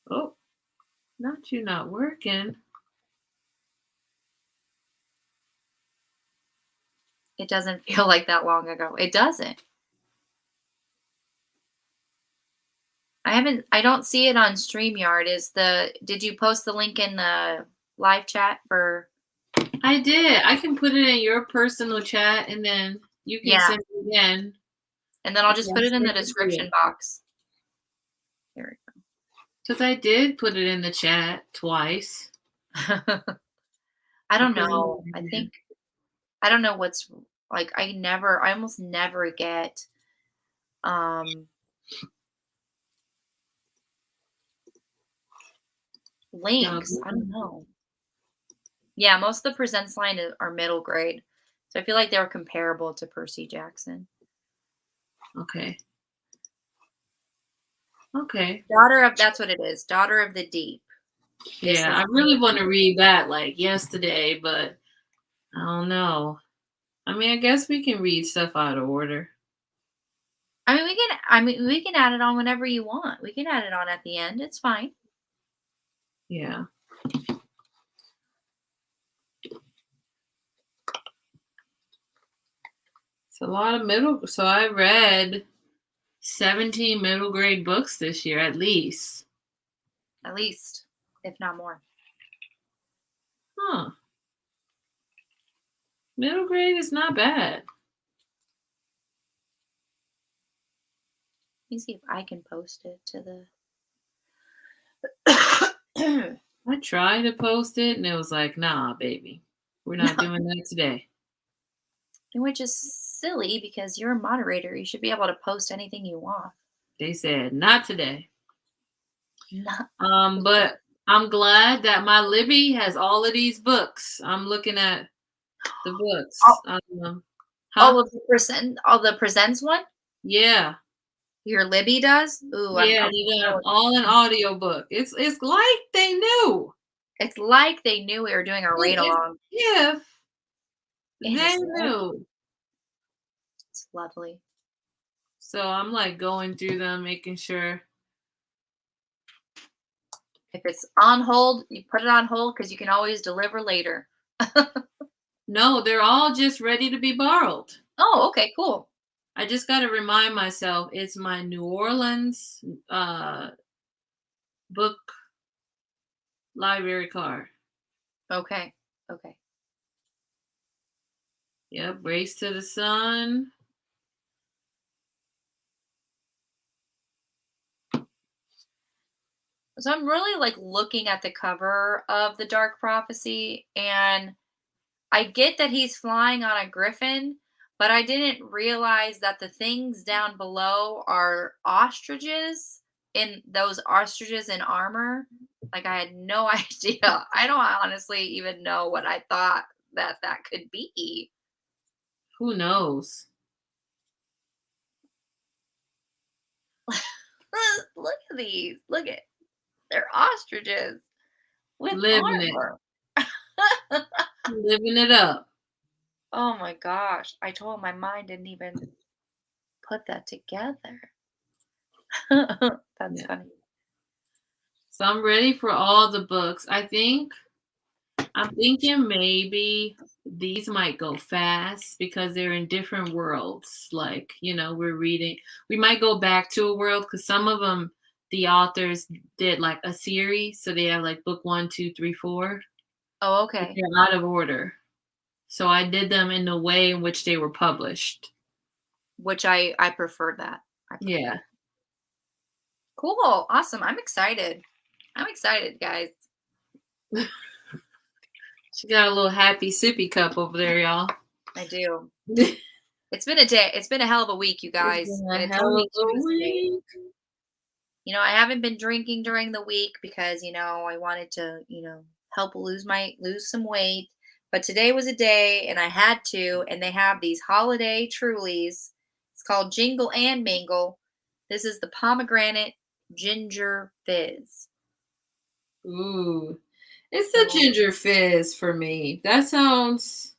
Oh, not working. It doesn't feel like that long ago. It doesn't. I don't see it on StreamYard. Did you post the link in the live chat for I did. I can put it in your personal chat, and then you can Yeah, send it again. and then I'll just Yeah, put it in the send it to description you. box. Here Because I did put it in the chat twice. we go. I I'll don't put it in know. there again. I don't know what's like. I almost never get um No, links. I don't know. Yeah, most of the presents line are middle grade, so I feel like they were comparable to Percy Jackson. okay. Okay. Daughter of That's what it is. Daughter of the Deep is Yeah, the I really want to read that like yesterday, but I don't know. I mean, I guess we can read stuff out of order. we can add it on whenever you want. We can add it on at the end. It's fine. Yeah. It's a lot of so I read 17 middle grade books this year at least. At least, if not more. Huh. Middle grade is not bad. Let me see if I can post it to the I tried to post it and it was like, nah, baby. We're not doing that today. which is silly because you're a moderator. You should be able to post anything you want. They said, not today. Not But I'm glad that my Libby has all of these books. I'm looking at the books. all, Huh? all the presents one? Yeah. Your Libby does? Ooh, Yeah, they got all an audiobook. It's like they knew. it's like they knew we were doing a read It's along. if And they knew. it's lovely. So I'm like going through them, making sure. If it's on hold, you put it on hold because you can always deliver later. No, they're all just ready to be borrowed. Oh, okay, cool. I just got to remind myself it's my New Orleans book library card. Okay. Okay. Yep, Race to the Sun. So I'm really like looking at the cover of the Dark Prophecy, and I get that he's flying on a griffin, but I didn't realize that the things down below are ostriches, in those ostriches in armor. Like I had no idea. I don't honestly even know what I thought that could be. Who knows? Look at these. Look at they're ostriches with Living it. armor. Living it up. Oh my gosh. I told my mind didn't even put that together. That's Yeah. funny. So I'm ready for all the books. I'm thinking maybe these might go fast because they're in different worlds. Like, we might go back to a world because some of them, the authors did like a series. So they have like book 1, 2, 3, 4. Oh, But okay. they're out of order. So I did them in the way in which they were published. Which I prefer that. Yeah. Cool. Awesome. I'm excited. I'm excited, guys. She got a little happy sippy cup over there, y'all. I do. It's been a day. It's been a hell of a week, you It's guys. been And a it's hell of only a Tuesday. week. I haven't been drinking during the week because, I wanted to, help lose some weight. But today was a day and I had to, and they have these holiday Trulies. It's called Jingle and Mingle. This is the pomegranate ginger fizz. Ooh. It's the So ginger fizz for me. That sounds.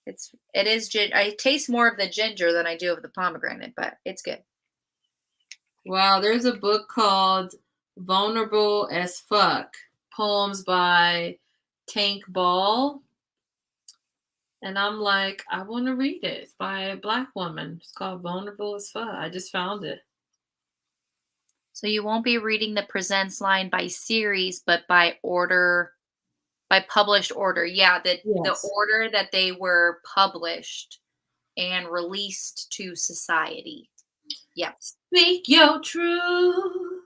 it is I taste more of the ginger than I do of the pomegranate, but it's good. Wow, there's a book called Vulnerable as Fuck, poems by Tank Ball. And I'm like, I want to read it. It's by a Black woman. It's called Vulnerable as Fuck. I just found it. So you won't be reading the presents line by series, but by order By published order, yeah, the Yes. order that they were published and released to society. Yep. Speak your truth.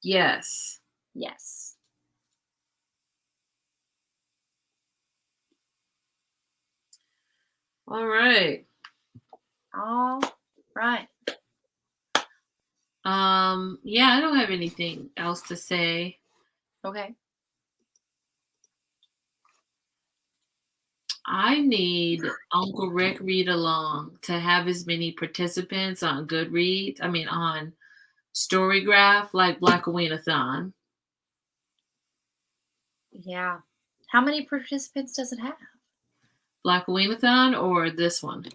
Yes. Yes. All right. All right. Yeah, I don't have anything else to say. Okay. I need Uncle Rick Readalong to have as many participants on Goodreads, on Storygraph, like Black Thon. Yeah. How many participants does it have? Black Thon or this one?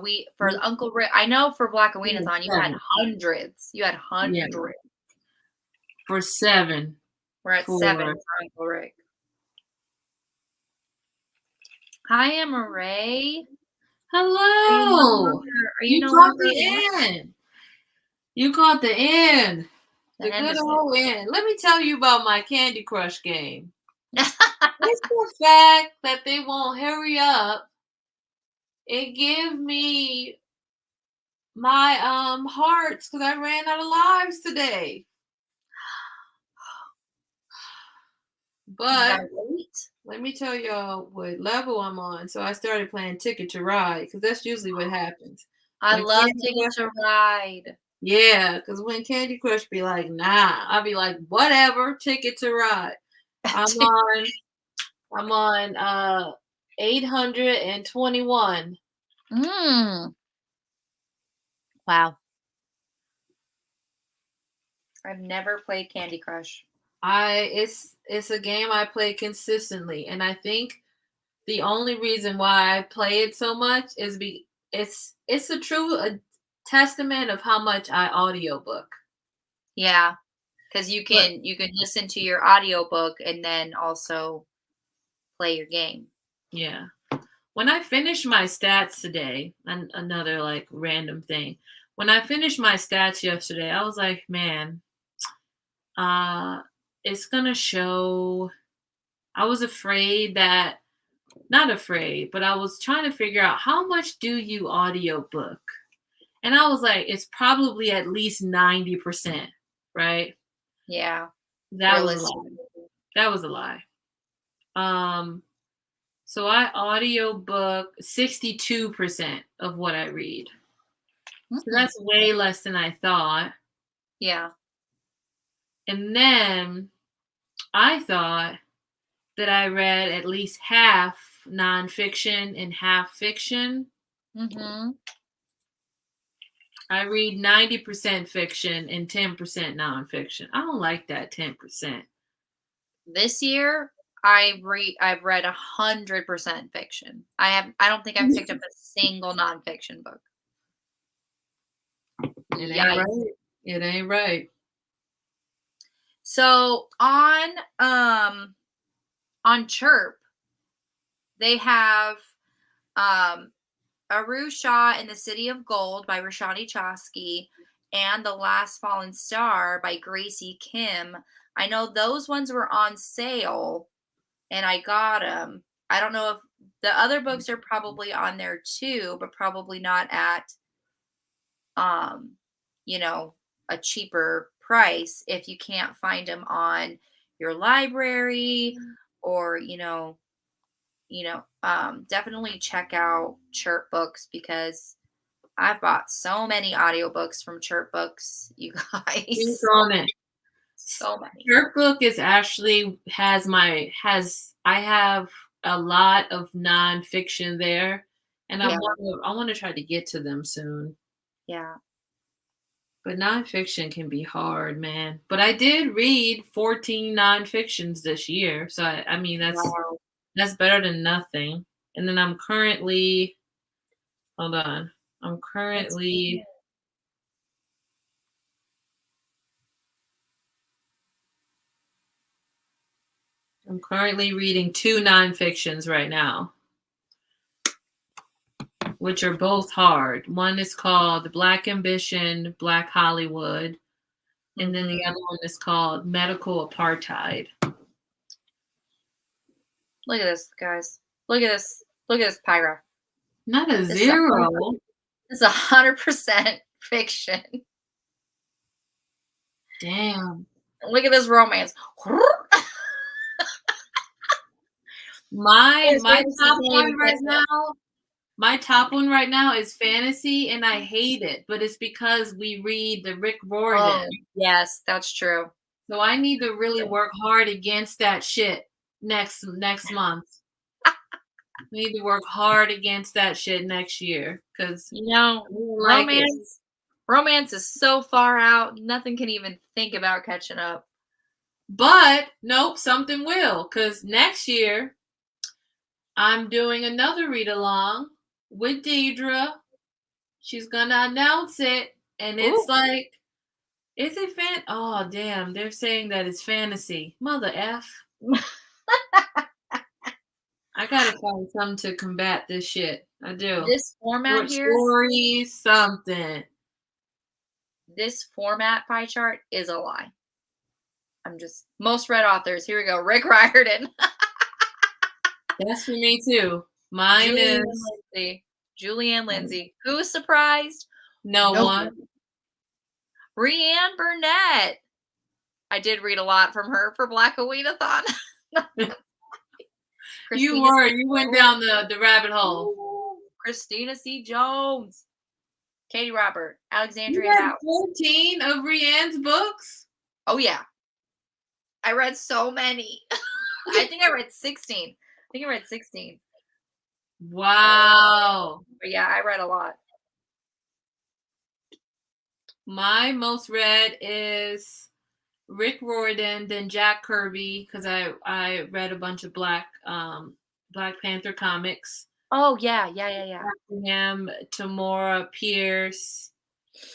We for Uncle Rick. I know for Black Yeah, Thon, you had 7. hundreds. You had Yeah, hundreds. for 7. We're at 7 For for Uncle Rick. Hi, Emma Ray. hello. Are you You no caught longer the end. You caught the end. the The end good of old end. Let me tell you about my Candy Crush game. it? It's the fact that they won't hurry up and give me my hearts because I ran out of lives today. You But gotta wait. let me tell y'all what level I'm on. So I started playing Ticket to Ride because that's usually what happens. I When love Candy Ticket Crush, to Ride. yeah, because when Candy Crush be like, nah, I'll be like, whatever, Ticket to Ride. I'm on 821. Mm. Wow. I've never played Candy Crush. It's a game I play consistently, and I think the only reason why I play it so much is it's a true testament of how much I audiobook. Yeah, because But you can listen to your audiobook and then also play your game. yeah, when I finished my stats today, and another like random thing, when I finished my stats yesterday, I was like, man, uh, it's gonna show. I was afraid that not afraid, but I was trying to figure out how much do you audiobook? And I was like, it's probably at least 90%, right? Yeah, That was a realistic. lie. That was a lie. Um, so I audiobook 62% of what I read. So Mm. that's way less than I thought. Yeah. And then I thought that I read at least half nonfiction and half fiction. Mm-hmm. I read 90% fiction and 10% nonfiction. I don't like that 10%. This year, I've read 100% fiction. I don't think I've picked up a single nonfiction book. It ain't Yikes. right. It ain't right. So on Chirp, they have Aru Shah in the City of Gold by Rashani Chosky and The Last Fallen Star by Gracie Kim. I know those ones were on sale and I got them. I don't know if the other books are probably on there too, but probably not at um, you know, a cheaper price if you can't find them on your library or, definitely check out Chirp Books because I've bought so many audiobooks from Chirp Books, you Think guys. on it. So many. Your book is actually I have a lot of nonfiction there, and Yeah. I want to try to get to them soon. Yeah. But nonfiction can be hard, man. But I did read 14 nonfictions this year, so I mean Wow. that's better than nothing. And then hold on, I'm That's currently I'm currently reading 2 nonfictions right now, which are both hard. One is called Black Ambition, Black Hollywood, And then the Mhm. other one is called Medical Apartheid. Look at this, guys. Look at this. Look at this Pyra. Not a This is a zero. 100% fiction. Damn. Look at this romance. My This my fantasy top can't one even right catch up. now My top one right now is fantasy, and I hate it, but it's because we read the Rick Riordan. Oh, yes, that's true. So I need to really work hard against that shit next month. I need to work hard against that shit next year because You know, I don't like it. romance is so far out, nothing can even think about catching up. But nope, something will, because next year I'm doing another read along with Deidre. She's gonna announce it, and it's Ooh. like, is it oh damn, they're saying that it's fantasy. Mother F. I gotta find something to combat this shit. I do. This format Short here, stories, something. this format pie chart is a lie. I'm just most read authors. Here we go. Rick Riordan. That's for me too. Mine Julianne is Lindsay. Julianne Lindsay. Who's surprised? no No one. one. Rhianne Burnett. I did read a lot from her for Black Aweenathon. You Christina were. C. You went Jones. down the rabbit hole. Ooh, Christina C. Jones. Katie Robert. You Alexandria read House. 14 of Rianne's books? Oh, yeah. I read so many. I think I read 16. Wow. But yeah, I read a lot. My most read is Rick Riordan, then Jack Kirby, because I read a bunch of Black Panther comics. Oh, yeah. After him, Tamora Pierce.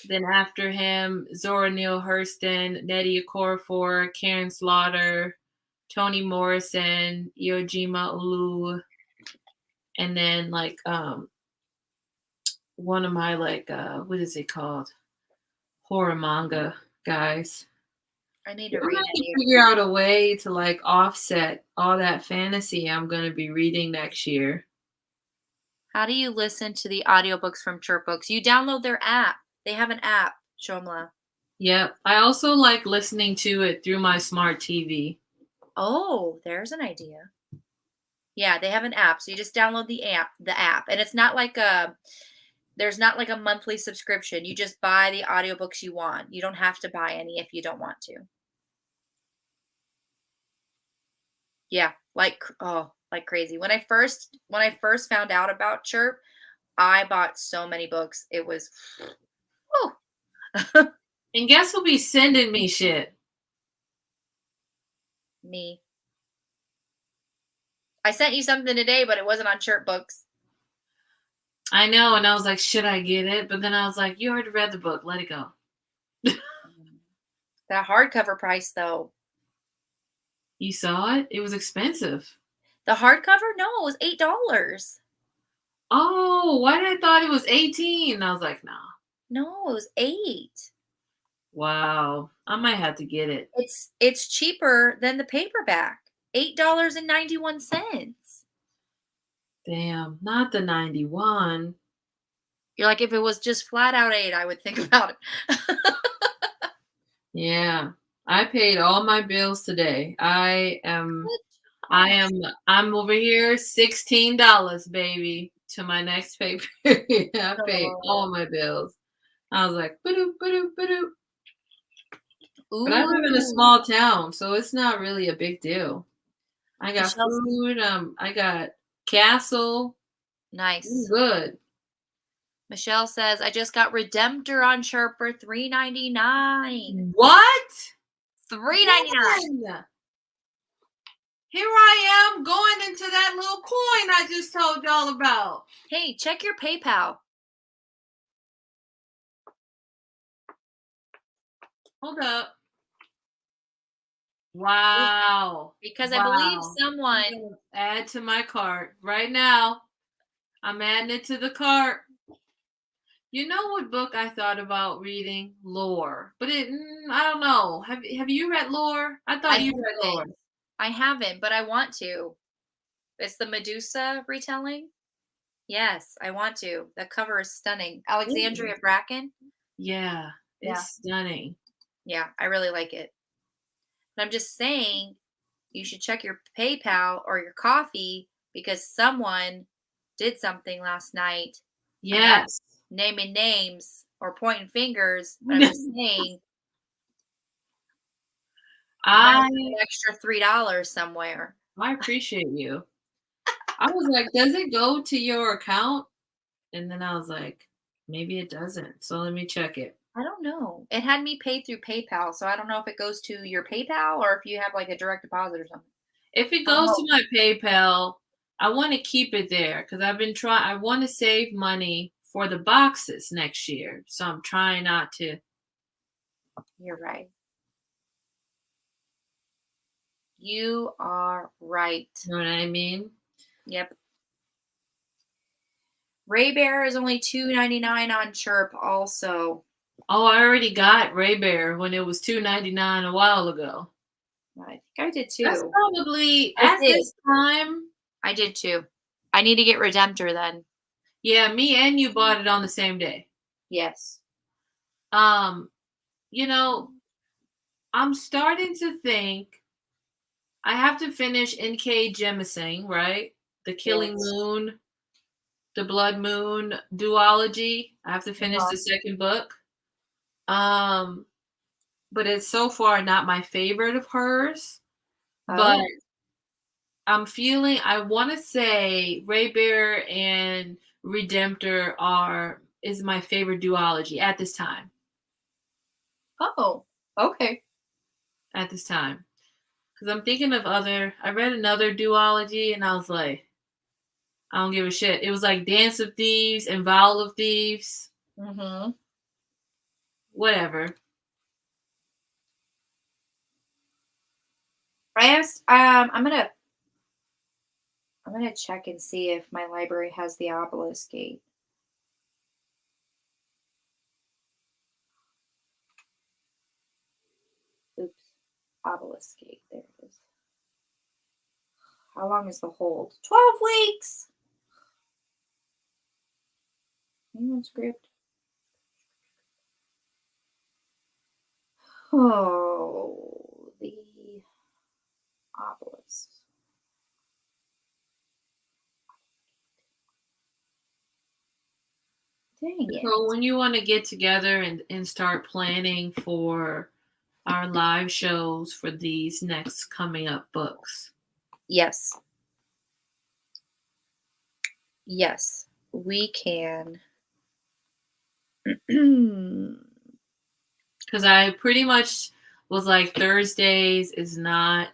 Then after him, Zora Neale Hurston, Nnedi Okorafor, Karen Slaughter, Toni Morrison, Iojima Olu, and then like one of my what is it called? Horror manga guys. I need I'm to gonna read have to any. figure out a way to like offset all that fantasy I'm gonna be reading next year. How do you listen to the audiobooks from Chirp Books? You download their app. They have an app. Show 'em love. Yep. I also like listening to it through my smart TV. Oh, there's an idea. Yeah, they have an app. So you just download the app. And it's not like there's not like a monthly subscription. You just buy the audiobooks you want. You don't have to buy any if you don't want to. Yeah, like crazy. When I first found out about Chirp, I bought so many books. It was whew. And guess who'll be sending me shit? Me. I sent you something today, but it wasn't on Chirp Books. I know, and I was like, should I get it? But then I was like, you already read the book, let it go. That hardcover price, though. You saw it? It was expensive. The hardcover? No, it was $8. Oh, why did I thought it was 18? I was like, nah. No, it was 8. Wow. I might have to get it. It's cheaper than the paperback. $8.91. Damn, not the 91. You're like, if it was just flat out 8, I would think about it. Yeah. I paid all my bills today. I'm over here $16, baby, to my next paper. I paid all my bills. I was like, ba-doop, ba-doop, ba-doop. But I live in a Ooh. small town, so it's not really a big deal. I got Michelle's food. I got castle. nice. Good. Michelle says, I just got Redemptor on Chirp for $3.99. What? $3.99. When? Here I am going into that little coin I just told y'all about. Hey, check your PayPal. Hold up. Wow. Because I believe I'm someone gonna add to my cart right now. I'm adding it to the cart. You know what book I thought about reading? Lore. But I don't know. Have you read Lore? I I thought you read Lore. haven't. I haven't, but I want to. It's the Medusa retelling? Yes, I want to. The cover is stunning. Ooh. Alexandria Bracken? Yeah, Yeah. it's stunning. Yeah, I really like it. But I'm just saying you should check your PayPal or your coffee because someone did something last night. I'm not Yes. naming names or pointing fingers, but I'm just saying you might I have an extra $3 somewhere. I appreciate you. I was like, does it go to your account? And then I was like, maybe it doesn't. So let me check it. I don't know. It had me pay through PayPal, so I don't know if it goes to your PayPal or if you have like a direct deposit or something. If it I don't goes to know. my PayPal, I want to keep it there because I've been trying. I want to save money for the boxes next year. So I'm trying not to. You're right. You are right. You know what I mean? Yep. Ray Bear is only $2.99 on Chirp also. Oh, I already got Ray Bear when it was $2.99 a while ago. I think I did That's too. probably I at did. this time. I did too. I need to get Redemptor then. Yeah, me and you bought it on the same day. Yes. Um, you know, I'm starting to think I have to finish N.K. Jemisin, right? The Killing Yes. Moon, the Blood Moon duology. I have to finish Uh-huh. the second book. Um, but it's so far not my favorite of hers. But Oh. I'm feeling I want to say Ray Bear and Redemptor is my favorite duology at this time. Oh. Okay. At this time. Because I'm thinking of I read another duology and I was like, I don't give a shit. It was like Dance of Thieves and Vow of Thieves. Mm-hmm. Whatever. I asked, I'm gonna check and see if my library has the Obelisk Gate. Oops. Obelisk Gate. There it is. How long is the hold? 12 weeks! Manuscript. Oh, the obelisk. Dang it. So when you want to get together and start planning for our live shows for these next coming up books. Yes. Yes. We can. Because I pretty much was like, Thursdays is not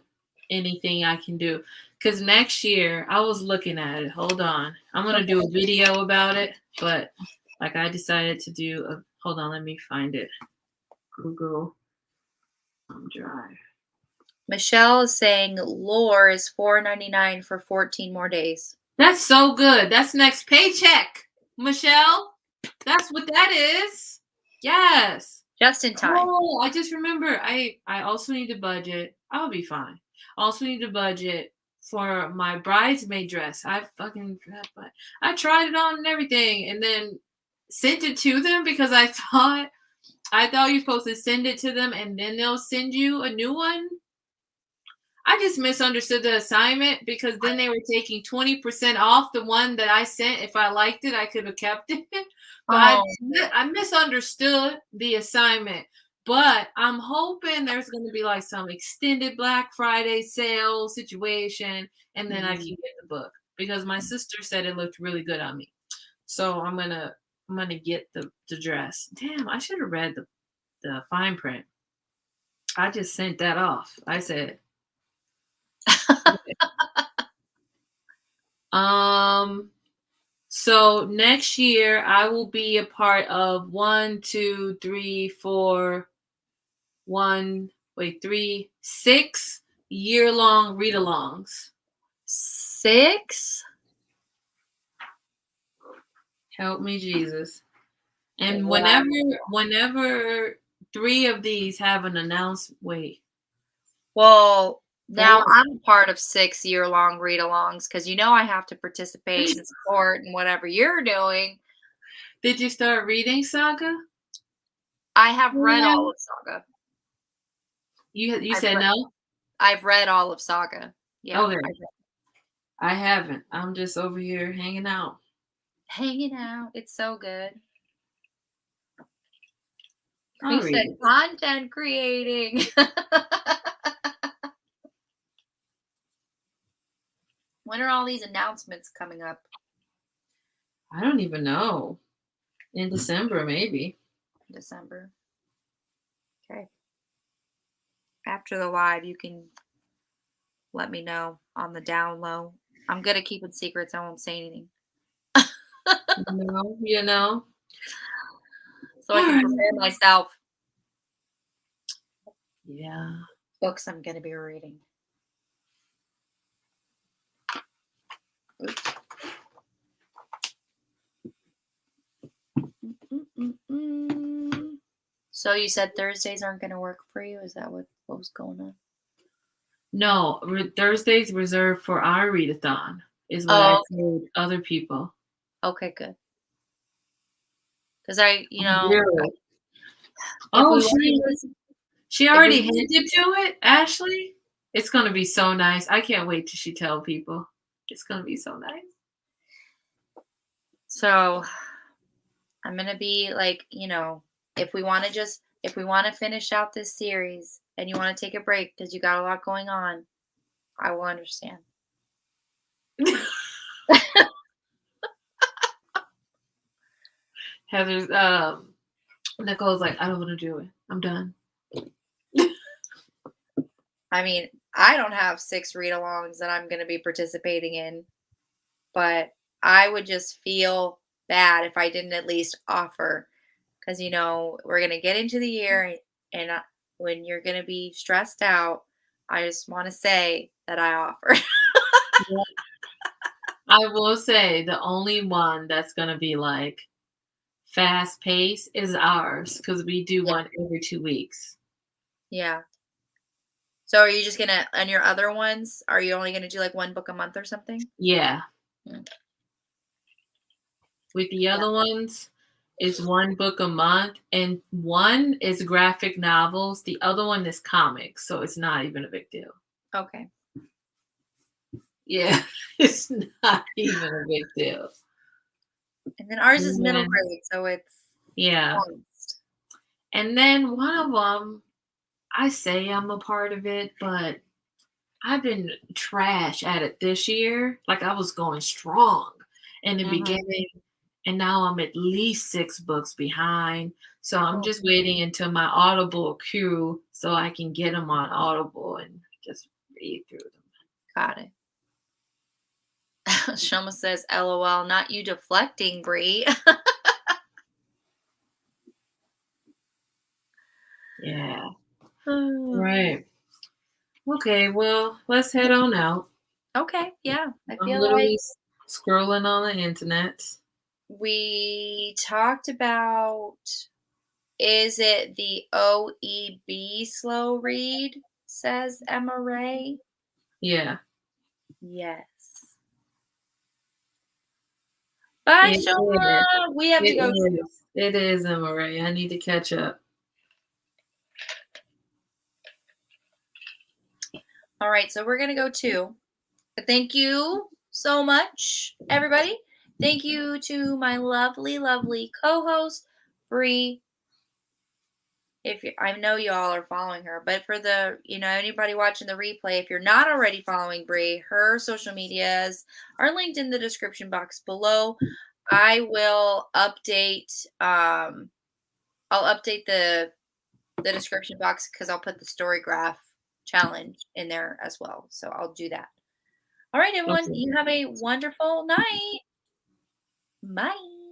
anything I can do. Because next year, I was looking at it. Hold on. I'm going to do a video about it. But like I decided to hold on, let me find it. Google Drive. Michelle is saying lore is $4.99 for 14 more days. That's so good. That's next paycheck, Michelle. That's what that is. Yes. Just in time. Oh, I just remember. I also need to budget. I'll be fine. I also need to budget for my bridesmaid dress. I fucking forgot, but I tried it on and everything, and then sent it to them because I thought you're supposed to send it to them, and then they'll send you a new one. I just misunderstood the assignment because then they were taking 20% off the one that I sent. If I liked it, I could have kept it. But Oh, I misunderstood the assignment. But I'm hoping there's going to be like some extended Black Friday sale situation, and then I can get the book because my sister said it looked really good on me. So I'm gonna get the dress. Damn, I should have read the fine print. I just sent that off. I said, Um, so next year I will be a part of 6 year-long read-alongs. 6? Help me, Jesus. And Wow. whenever 3 of these have an wait, Well, now 4? I'm part of 6-year-long read-alongs because I have to participate and support and whatever you're doing. Did you start reading Saga? I have read Yeah. all of Saga. You I've said read no? I've read all of Saga. Yeah, Okay. I've read I haven't. I'm just over here hanging out. hanging out. It's so good. I'll He read said it. content creating. When are all these announcements coming up? I don't even know. In December, maybe. December. Okay. After the live, you can let me know on the down low. I'm good at keeping secrets. I won't say anything. You know. So All I can right. prepare myself. Yeah. Books I'm going to be reading. Oops. Mm-mm-mm-mm. So you said Thursdays aren't going to work for you? Is that what was going on? No, Thursday's reserved for our readathon, is what I Oh, told other people. okay, good. Because Really? if Oh, we want to use, she if we already hinted to it, Ashley. It's gonna be so nice. I can't wait till she tell people. It's gonna be so nice. so I'm gonna be like, if we want to finish out this series and you want to take a break because you got a lot going on, I will understand. Heather's Nicole's like, I don't want to do it. I'm done. I mean, I don't have 6 read-alongs that I'm gonna be participating in, but I would just feel bad if I didn't at least offer, because we're gonna get into the year, and when you're gonna be stressed out, I just want to say that I offer. Yeah. I will say the only one that's gonna be like fast pace is ours because we do Yeah, one every 2 weeks. yeah. So are you just gonna on your other ones? Are you only gonna do like one book a month or something? Yeah. Mm, With the yeah. other ones, it's one book a month, and one is graphic novels. The other one is comics, so it's not even a big deal. Okay. Yeah, it's not even a big deal. And then ours is middle Yeah, grade, so it's yeah. almost. And then one of them, I say I'm a part of it, but I've been trash at it this year. Like I was going strong in the Mhm. beginning, and now I'm at least 6 books behind. So I'm Oh, just waiting until my Audible queue so I can get them on Audible and just read through them. got it. Shoma says, "LOL, not you deflecting, Bree." Yeah. Mm. Right. Okay. Well, let's head on out. Okay, yeah. I I'm feel like literally scrolling on the internet. we talked about, is it the OEB slow read, says Emma Ray. Yeah. Yes. Bye, It is. Shoma. We have to It go too. is. It is, Marie. I need to catch up. All right, so we're gonna go too. But thank you so much, everybody. Thank you to my lovely, lovely co-host, Bree. If you, I know y'all are following her, but for the anybody watching the replay, if you're not already following Bree, her social medias are linked in the description box below. I will update. I'll update the description box because I'll put the Storygraph challenge in there as well. So I'll do that. All right, everyone. Okay. You have a wonderful night. Bye.